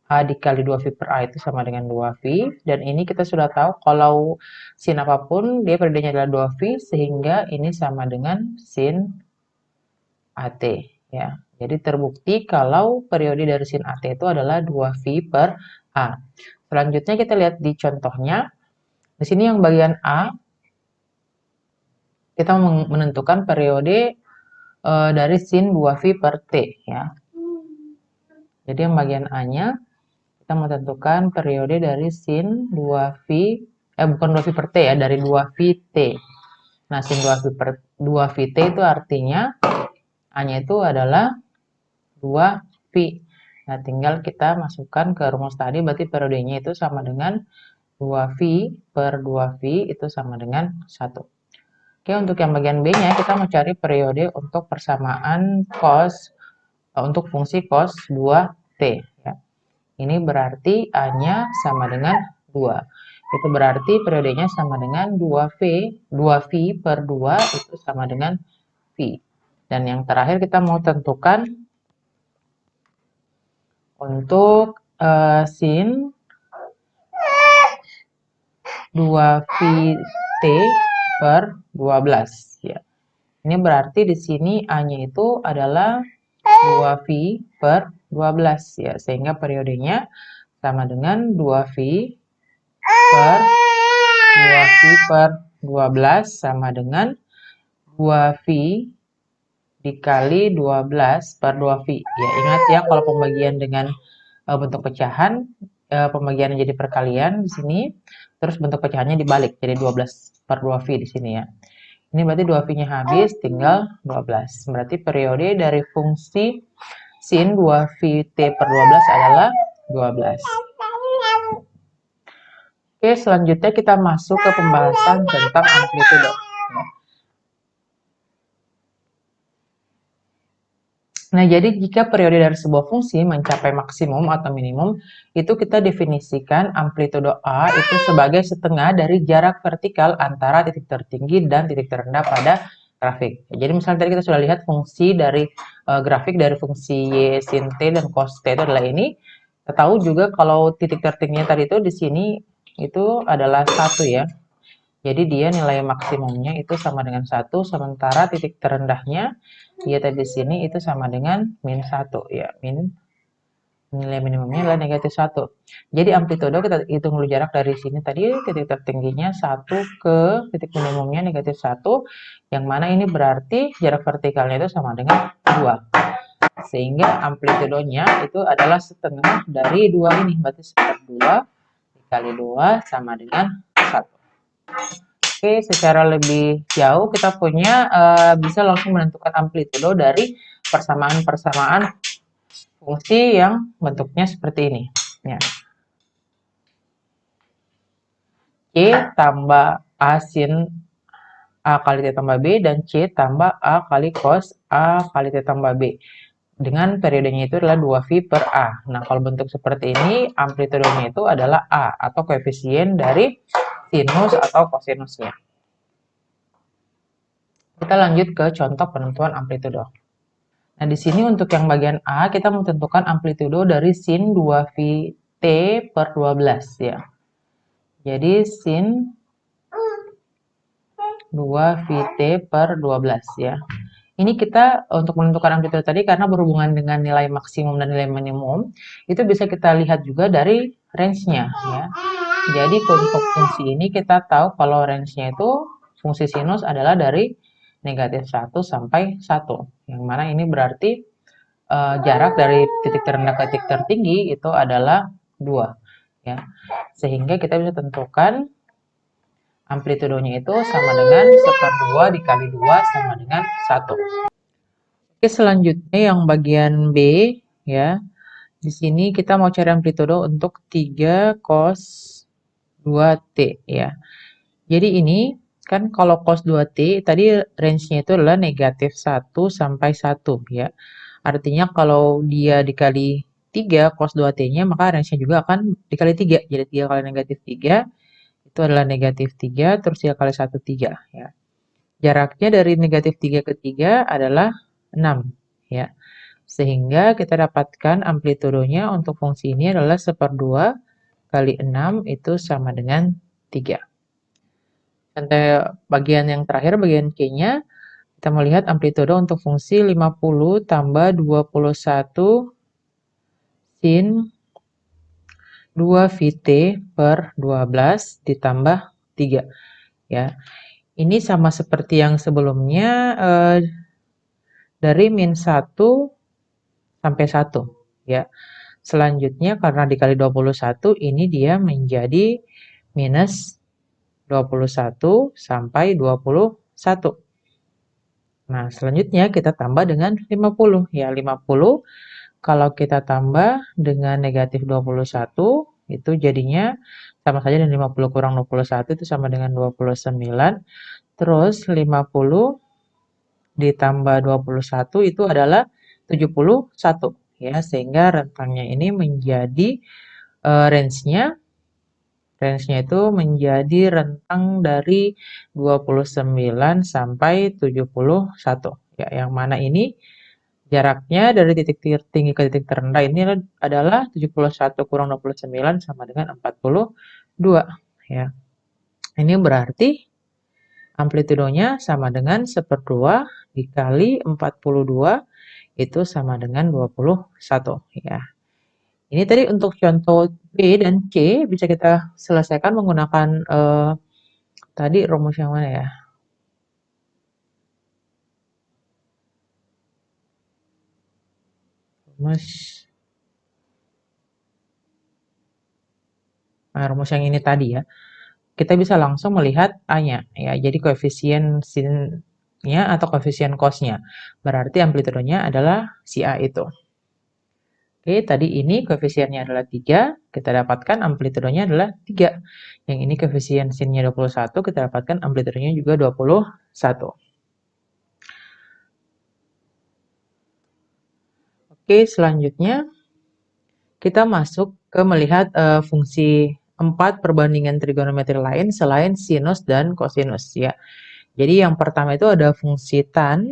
S1: A dikali 2V per A itu sama dengan 2V. Dan ini kita sudah tahu kalau sin apapun, dia periodenya adalah 2V, sehingga ini sama dengan sin AT. Ya. Jadi terbukti kalau periode dari sin AT itu adalah 2V per A. Selanjutnya kita lihat di contohnya. Di sini yang bagian A, kita menentukan periode dari sin 2V per T. Ya. Jadi yang bagian A-nya, kita mau tentukan periode dari sin 2V, bukan 2V per T ya, dari 2VT. Nah, sin 2VT itu artinya A-nya itu adalah 2V. Nah, tinggal kita masukkan ke rumus tadi, berarti periodenya itu sama dengan 2V per 2V itu sama dengan 1. Oke, untuk yang bagian B-nya, kita mau cari periode untuk persamaan untuk fungsi cos 2T. Ya. Ini berarti A-nya sama dengan 2. Itu berarti periodenya sama dengan 2V per 2 itu sama dengan V. Dan yang terakhir kita mau tentukan untuk sin 2VT per 12. Ya. Ini berarti di sini A-nya itu adalah 2V per 12. Ya. Sehingga periodenya sama dengan 2V per 2V per 12 sama dengan 2V dikali 12 per 2V. Ya, ingat ya kalau pembagian dengan bentuk pecahan, pembagian jadi perkalian di sini, terus bentuk pecahannya dibalik jadi 12 per 2V di sini ya. Ini berarti 2V-nya habis, tinggal 12. Berarti periode dari fungsi sin 2VT per 12 adalah 12. Oke, selanjutnya kita masuk ke pembahasan tentang amplitudo. Nah, jadi jika periode dari sebuah fungsi mencapai maksimum atau minimum, itu kita definisikan amplitudo A itu sebagai setengah dari jarak vertikal antara titik tertinggi dan titik terendah pada grafik. Jadi misalnya tadi kita sudah lihat fungsi dari grafik dari fungsi Y sin T dan cos T itu adalah ini. Kita tahu juga kalau titik tertingginya tadi itu di sini itu adalah 1 ya. Jadi dia nilai maksimumnya itu sama dengan 1, sementara titik terendahnya dia tadi di sini itu sama dengan min 1 ya. Nilai minimumnya adalah negatif 1. Jadi amplitudo kita hitung dulu jarak dari sini tadi titik tertingginya 1 ke titik minimumnya negatif 1, yang mana ini berarti jarak vertikalnya itu sama dengan 2. Sehingga amplitudonya itu adalah setengah dari 2 ini, berarti sekitar 2 dikali 2 sama dengan 1. Oke, secara lebih jauh kita punya bisa langsung menentukan amplitudo dari persamaan-persamaan fungsi yang bentuknya seperti ini. Ya. C tambah A sin A kali T tambah B dan C tambah A kali cos A kali T tambah B. Dengan periodenya itu adalah 2V per A. Nah, kalau bentuk seperti ini, amplitudonya itu adalah A atau koefisien dari sinus atau kosinusnya. Kita lanjut ke contoh penentuan amplitudo. Nah, di sini untuk yang bagian A, kita menentukan amplitudo dari sin 2VT per 12 ya. Jadi sin 2VT per 12 ya. Ini kita untuk menentukan amplitudo tadi karena berhubungan dengan nilai maksimum dan nilai minimum, itu bisa kita lihat juga dari range-nya ya. Jadi untuk fungsi ini kita tahu kalau range-nya itu fungsi sinus adalah dari negatif 1 sampai 1. Yang mana ini berarti jarak dari titik terendah ke titik tertinggi itu adalah 2 ya. Sehingga kita bisa tentukan amplitudonya itu sama dengan 1/2 dikali 2 sama dengan 1. Oke, selanjutnya yang bagian B ya. Di sini kita mau cari amplitudo untuk 3 cos 2T ya. Jadi ini kan kalau cos 2T tadi range-nya itu adalah negatif 1 sampai 1 ya. Artinya kalau dia dikali 3 cos 2T-nya maka range-nya juga akan dikali 3. Jadi 3 kali negatif 3 itu adalah negatif 3 terus 3 kali 1 3 ya. Jaraknya dari negatif 3 ke 3 adalah 6 ya. Sehingga kita dapatkan amplitudonya untuk fungsi ini adalah 1/2 kali 6 itu sama dengan 3. Sampai bagian yang terakhir, bagian C-nya, kita melihat amplitudo untuk fungsi 50 tambah 21 sin 2Vt per 12 ditambah 3. Ya. Ini sama seperti yang sebelumnya, dari min 1 sampai 1. Ya. Selanjutnya karena dikali 21, ini dia menjadi minus 21 sampai 21. Nah, selanjutnya kita tambah dengan 50. Ya, 50 kalau kita tambah dengan negatif 21, itu jadinya sama saja dengan 50 kurang 21 itu sama dengan 29. Terus 50 ditambah 21 itu adalah 71. Ya, sehingga rentangnya ini menjadi range-nya itu menjadi rentang dari 29 sampai 71. Ya, yang mana ini jaraknya dari titik tertinggi ke titik terendah ini adalah 71 kurang 29 sama dengan 42. Ya. Ini berarti amplitudonya sama dengan 1/2 dikali 42 itu sama dengan 21. Ya. Ini tadi untuk contoh B dan C bisa kita selesaikan menggunakan tadi rumus yang mana ya? Rumus yang ini tadi ya. Kita bisa langsung melihat A-nya ya. Jadi koefisien sin-nya atau koefisien cos-nya. Berarti amplitudonya adalah si A itu. Oke, tadi ini koefisiennya adalah 3, kita dapatkan amplitudonya adalah 3. Yang ini koefisien sin-nya 21, kita dapatkan amplitudonya juga 21. Oke, selanjutnya kita masuk ke melihat fungsi 4 perbandingan trigonometri lain selain sinus dan kosinus ya. Jadi yang pertama itu ada fungsi tan,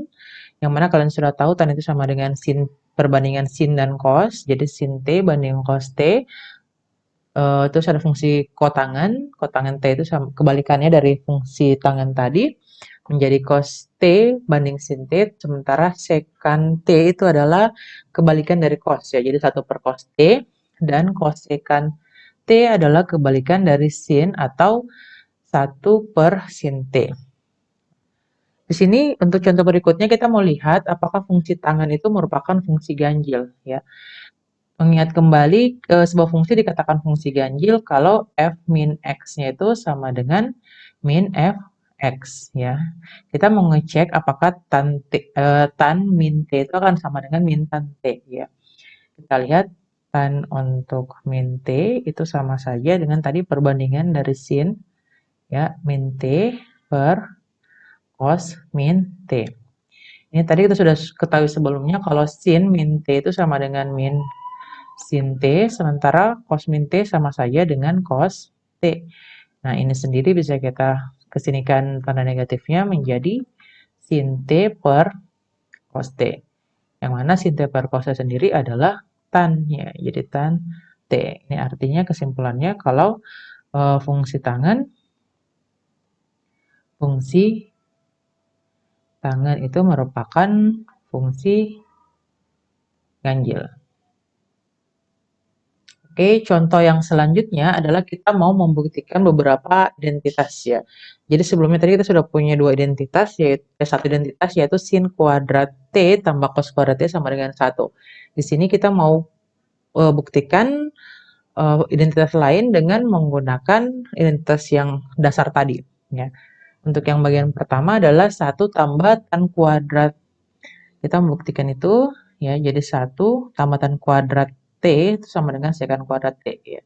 S1: yang mana kalian sudah tahu tan itu sama dengan sin perbandingan sin dan cos. Jadi sin T banding cos T. Terus ada fungsi kotangan. Kotangan T itu sama, kebalikannya dari fungsi tangen tadi menjadi cos T banding sin T. Sementara sekan T itu adalah kebalikan dari cos ya. Jadi 1 per cos T dan kosekan T adalah kebalikan dari sin atau 1 per sin T. Di sini untuk contoh berikutnya kita mau lihat apakah fungsi tangen itu merupakan fungsi ganjil ya. Mengingat kembali sebuah fungsi dikatakan fungsi ganjil kalau f min x-nya itu sama dengan min f(x) ya. Kita mau ngecek apakah tan min t itu akan sama dengan min tan t ya. Kita lihat tan untuk min t itu sama saja dengan tadi perbandingan dari sin ya, min t per cos min t. Ini tadi kita sudah ketahui sebelumnya kalau sin min t itu sama dengan min sin T, sementara cos min T sama saja dengan cos T. Nah, ini sendiri bisa kita kesinikan tanda negatifnya menjadi sin T per cos T. Yang mana sin T per cos T sendiri adalah tan, ya, jadi tan T. Ini artinya kesimpulannya kalau fungsi tangen, fungsi Tangen itu merupakan fungsi ganjil. Oke, contoh yang selanjutnya adalah kita mau membuktikan beberapa identitas ya. Jadi sebelumnya tadi kita sudah punya dua identitas, yaitu satu identitas yaitu sin kuadrat T tambah cos kuadrat T sama dengan 1. Di sini kita mau buktikan identitas lain dengan menggunakan identitas yang dasar tadi. Ya. Untuk yang bagian pertama adalah 1 tambah tan kuadrat. Kita membuktikan itu ya, jadi 1 tambah tan kuadrat T itu sama dengan secant kuadrat T ya.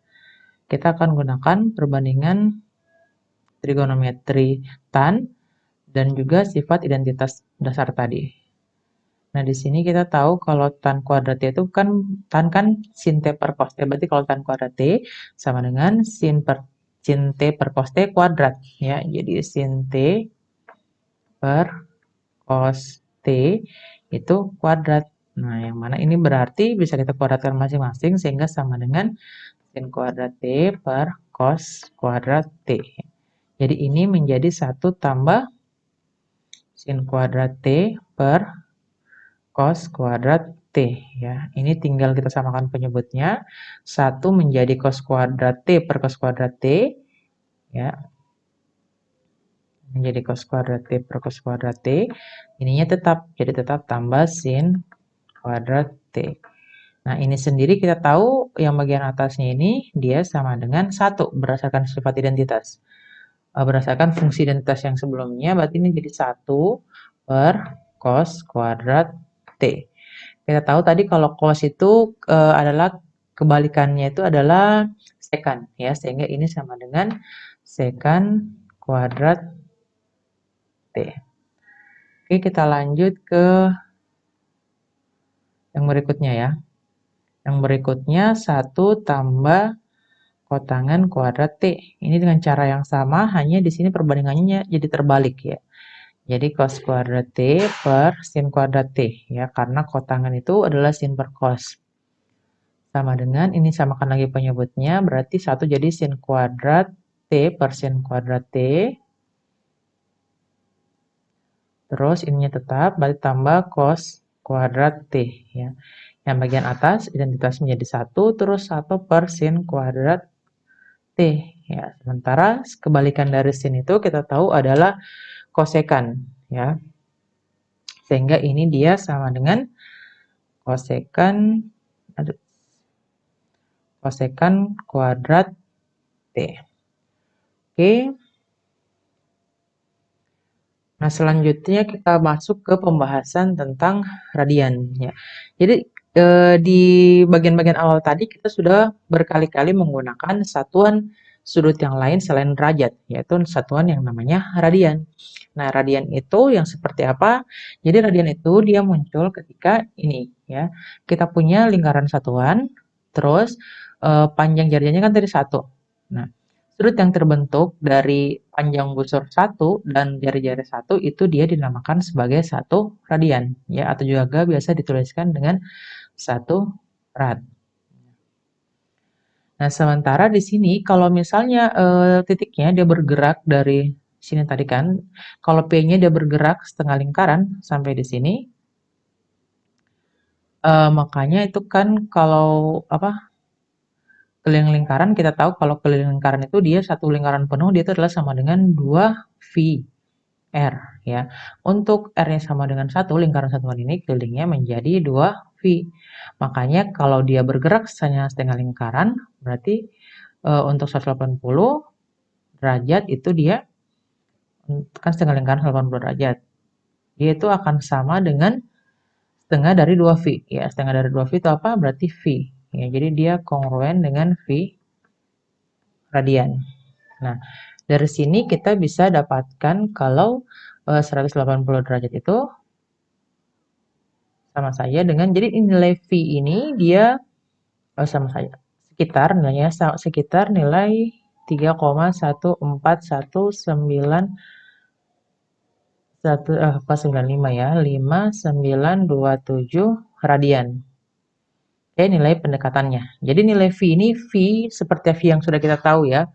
S1: Kita akan gunakan perbandingan trigonometri tan dan juga sifat identitas dasar tadi. Nah, di sini kita tahu kalau tan kuadrat T itu kan tan kan sin T per cos T. Berarti kalau tan kuadrat T sama dengan sin T per cos T kuadrat ya. Jadi sin T per cos T itu kuadrat. Nah, yang mana ini berarti bisa kita kuadratkan masing-masing sehingga sama dengan sin kuadrat T per cos kuadrat T. Jadi ini menjadi 1 tambah sin kuadrat T per cos kuadrat T ya. Ini tinggal kita samakan penyebutnya. 1 menjadi cos kuadrat T per cos kuadrat T ya. Menjadi cos kuadrat T per cos kuadrat T. Ininya tetap, jadi tetap tambah sin kuadrat T. Nah, ini sendiri kita tahu yang bagian atasnya ini dia sama dengan 1 berdasarkan sifat identitas. Berdasarkan fungsi identitas yang sebelumnya, berarti ini jadi 1 per cos kuadrat T. Kita tahu tadi kalau cos itu adalah kebalikannya itu adalah secant ya, sehingga ini sama dengan secant kuadrat T. Oke, kita lanjut ke yang berikutnya ya. Yang berikutnya 1 tambah kotangan kuadrat T. Ini dengan cara yang sama, hanya di sini perbandingannya jadi terbalik ya. Jadi cos kuadrat T per sin kuadrat T ya, karena kotangan itu adalah sin per cos. Sama dengan, ini samakan lagi penyebutnya, berarti 1 jadi sin kuadrat T per sin kuadrat T. Terus ininya tetap, berarti tambah cos kuadrat T ya. Yang bagian atas identitas menjadi 1, terus 1 per sin kuadrat T ya. Sementara kebalikan dari sin itu kita tahu adalah kosekan ya. Sehingga ini dia sama dengan kosekan kuadrat T. Oke. Nah, selanjutnya kita masuk ke pembahasan tentang radian ya. Jadi di bagian-bagian awal tadi kita sudah berkali-kali menggunakan satuan sudut yang lain selain derajat, yaitu satuan yang namanya radian. Nah, radian itu yang seperti apa? Jadi radian itu dia muncul ketika ini ya. Kita punya lingkaran satuan, terus panjang jarinya kan tadi 1. Nah, sudut yang terbentuk dari panjang busur 1 dan jari-jari 1 itu dia dinamakan sebagai 1 radian ya, atau juga biasa dituliskan dengan 1 rad. Nah, sementara di sini kalau misalnya titiknya dia bergerak dari sini tadi kan, kalau P-nya dia bergerak setengah lingkaran sampai di sini, makanya itu kan kalau apa keliling lingkaran, kita tahu kalau keliling lingkaran itu dia satu lingkaran penuh dia itu adalah sama dengan 2V R ya. Untuk R-nya sama dengan 1, lingkaran satuan ini kelilingnya menjadi 2V. Makanya kalau dia bergerak hanya setengah lingkaran, berarti untuk 180 derajat itu dia kan setengah lingkaran 80 derajat. Dia itu akan sama dengan setengah dari 2V ya. Setengah dari 2V itu apa? Berarti V. Ya, jadi dia kongruen dengan V radian. Nah, dari sini kita bisa dapatkan kalau 180 derajat itu sama saja dengan, jadi nilai V ini dia sama saja sekitar nilainya sekitar nilai 3,14195 ya, 5927 radian. Oke, nilai pendekatannya. Jadi nilai V ini V seperti V yang sudah kita tahu ya.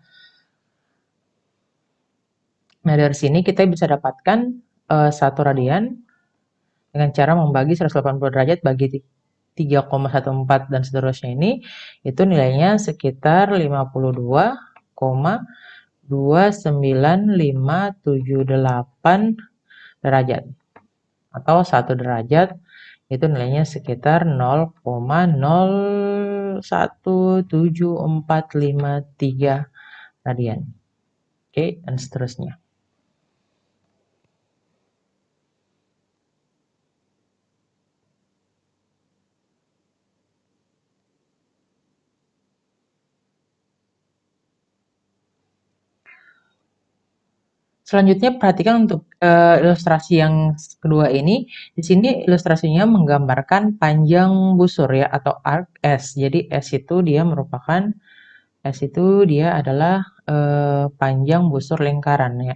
S1: Nah, dari sini kita bisa dapatkan 1 radian dengan cara membagi 180 derajat bagi 3,14 dan seterusnya ini, itu nilainya sekitar 52,29578 derajat. Atau 1 derajat itu nilainya sekitar 0,017453 radian. Oke, dan seterusnya. Selanjutnya perhatikan untuk ilustrasi yang kedua ini. Di sini ilustrasinya menggambarkan panjang busur ya atau arc S. Jadi S itu dia adalah panjang busur lingkaran ya.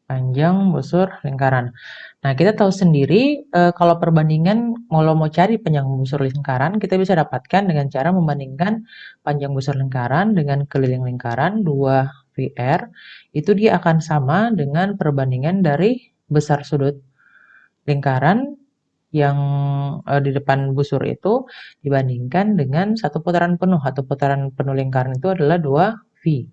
S1: Panjang busur lingkaran. Nah, kita tahu sendiri kalau perbandingan kalau mau cari panjang busur lingkaran, kita bisa dapatkan dengan cara membandingkan panjang busur lingkaran dengan keliling lingkaran 2VR, itu dia akan sama dengan perbandingan dari besar sudut lingkaran yang di depan busur itu dibandingkan dengan satu putaran penuh atau putaran penuh lingkaran itu adalah 2V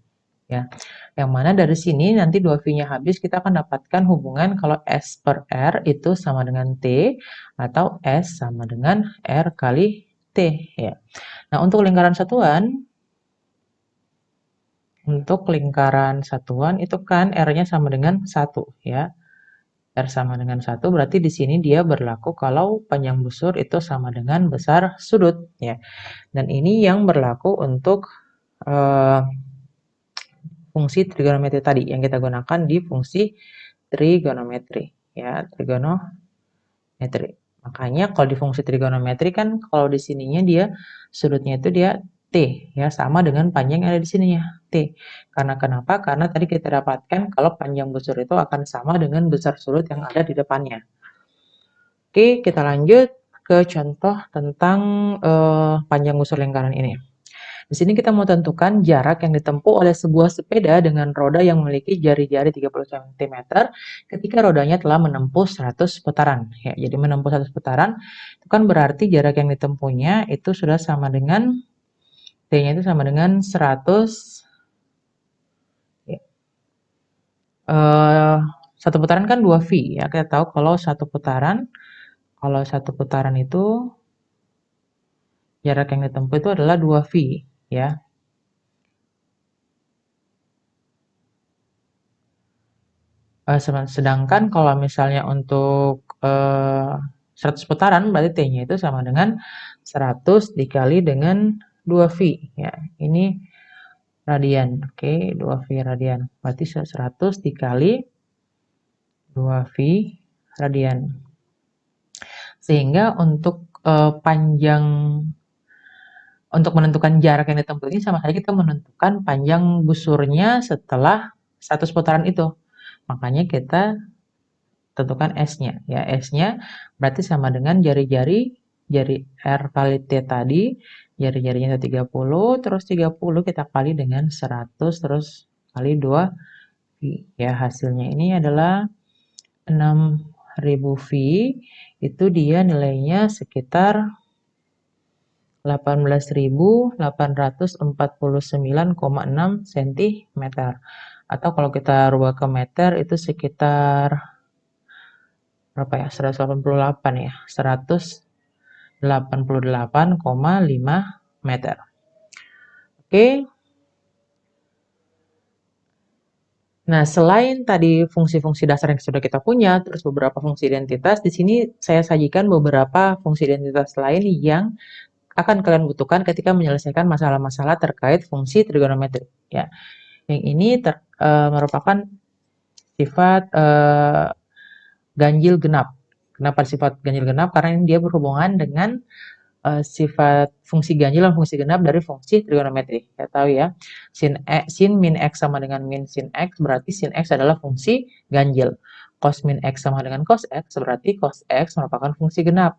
S1: ya. Yang mana dari sini nanti 2V-nya habis kita akan dapatkan hubungan kalau S per R itu sama dengan T atau S sama dengan R kali T ya. Nah, untuk lingkaran satuan itu kan R-nya sama dengan 1 ya. R sama dengan 1 berarti di sini dia berlaku kalau panjang busur itu sama dengan besar sudut ya. Dan ini yang berlaku untuk fungsi trigonometri tadi yang kita gunakan di fungsi trigonometri ya, trigonometri. Makanya kalau di fungsi trigonometri kan kalau di sininya dia sudutnya itu dia T ya, sama dengan panjang yang ada di sininya T. Karena kenapa? Karena tadi kita dapatkan kalau panjang busur itu akan sama dengan besar sudut yang ada di depannya. Oke, kita lanjut ke contoh tentang panjang busur lingkaran ini. Di sini kita mau tentukan jarak yang ditempuh oleh sebuah sepeda dengan roda yang memiliki jari-jari 30 cm ketika rodanya telah menempuh 100 putaran. Ya, jadi menempuh 100 putaran itu kan berarti jarak yang ditempuhnya itu sudah sama dengan T-nya itu sama dengan 100 ya. Satu putaran kan 2V ya. Kita tahu kalau satu putaran itu jarak yang ditempuh itu adalah 2V ya. Sedangkan kalau misalnya untuk 100 putaran berarti T-nya itu sama dengan 100 dikali dengan 2V ya. Ini radian. Oke, 2V radian. Berarti 100 dikali 2V radian. Sehingga untuk untuk menentukan jarak yang ditempuh ini sama saja kita menentukan panjang busurnya setelah 100 putaran itu. Makanya kita tentukan S-nya. Ya, S-nya berarti sama dengan jari R kali T tadi, jari-jarinya 30, terus 30 kita kali dengan 100, terus kali 2 V. Ya, hasilnya ini adalah 6000 V, itu dia nilainya sekitar 18.849,6 cm. Atau kalau kita rubah ke meter itu sekitar berapa ya? 188 ya. 188,5 meter. Oke. Nah, selain tadi fungsi-fungsi dasar yang sudah kita punya, terus beberapa fungsi identitas, di sini saya sajikan beberapa fungsi identitas lain yang akan kalian butuhkan ketika menyelesaikan masalah-masalah terkait fungsi trigonometri. Ya, yang ini merupakan sifat ganjil genap. Kenapa sifat ganjil genap? Karena ini dia berhubungan dengan sifat fungsi ganjil dan fungsi genap dari fungsi trigonometri. Kita tahu ya, sin min x sama dengan min sin x, berarti sin x adalah fungsi ganjil. Cos min x sama dengan cos x, berarti cos x merupakan fungsi genap.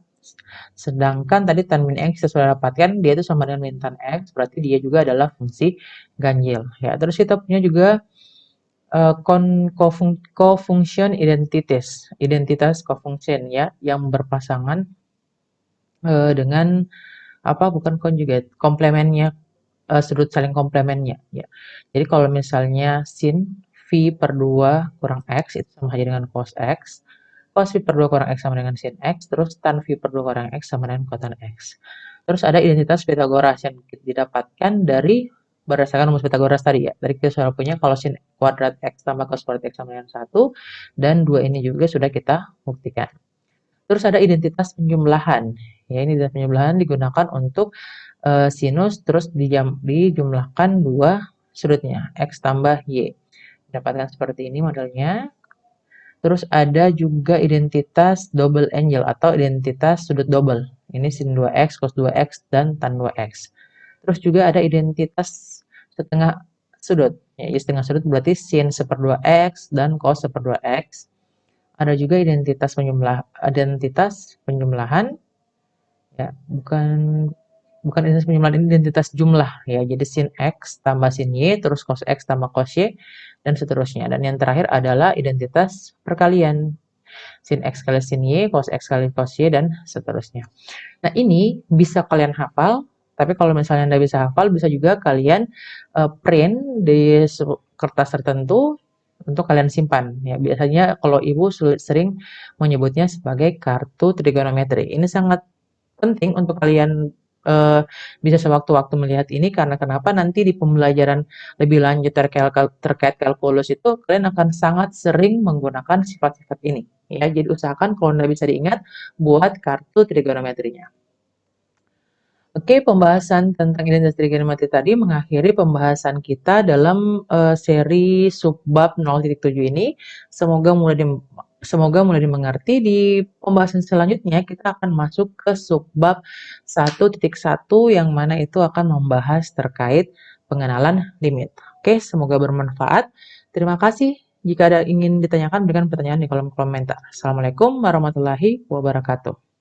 S1: Sedangkan tadi tan min x kita sudah dapatkan, dia itu sama dengan min tan x, berarti dia juga adalah fungsi ganjil. Ya, terus kita punya juga cofunction identitas cofunction ya, yang berpasangan dengan apa, bukan conjugate, komplemennya, sudut saling komplemennya ya. Jadi kalau misalnya sin V per 2 kurang X itu sama saja dengan cos X, cos V per 2 kurang X sama dengan sin X, terus tan V per 2 kurang X sama dengan kotan X. Terus ada identitas Pythagoras yang didapatkan dari berdasarkan rumus Pythagoras tadi ya. Dari kita sudah punya kalau sin kuadrat X tambah cos kuadrat X sama dengan 1, dan 2 ini juga sudah kita buktikan. Terus ada identitas penjumlahan. Ya, ini identitas penjumlahan digunakan untuk sinus terus dijumlahkan dua sudutnya, X tambah Y. Dapatkan seperti ini modelnya. Terus ada juga identitas double angle atau identitas sudut double. Ini sin 2x, cos 2x, dan tan 2x. Terus juga ada identitas setengah sudut. Ya, setengah sudut berarti sin 1/2x dan cos 1/2x. Ada juga identitas penjumlahan ya, bukan identitas penjumlahan, ini identitas jumlah ya. Jadi sin X tambah sin Y, terus cos X tambah cos Y, dan seterusnya. Dan yang terakhir adalah identitas perkalian. Sin X kali sin Y, cos X kali cos Y, dan seterusnya. Nah, ini bisa kalian hafal, tapi kalau misalnya Anda bisa hafal, bisa juga kalian print di kertas tertentu untuk kalian simpan. Ya, biasanya kalau ibu sering menyebutnya sebagai kartu trigonometri. Ini sangat penting untuk kalian bisa sewaktu-waktu melihat ini, karena kenapa nanti di pembelajaran lebih lanjut terkait kalkulus itu kalian akan sangat sering menggunakan sifat-sifat ini. Ya, jadi usahakan kalau Anda bisa diingat, buat kartu trigonometrinya. Oke, pembahasan tentang identitas trigonometri tadi mengakhiri pembahasan kita dalam seri subbab 0.7 ini. Semoga mulai dimengerti. Di pembahasan selanjutnya kita akan masuk ke subbab 1.1 yang mana itu akan membahas terkait pengenalan limit. Oke, semoga bermanfaat. Terima kasih. Jika ada ingin ditanyakan, berikan pertanyaan di kolom komentar. Assalamualaikum warahmatullahi wabarakatuh.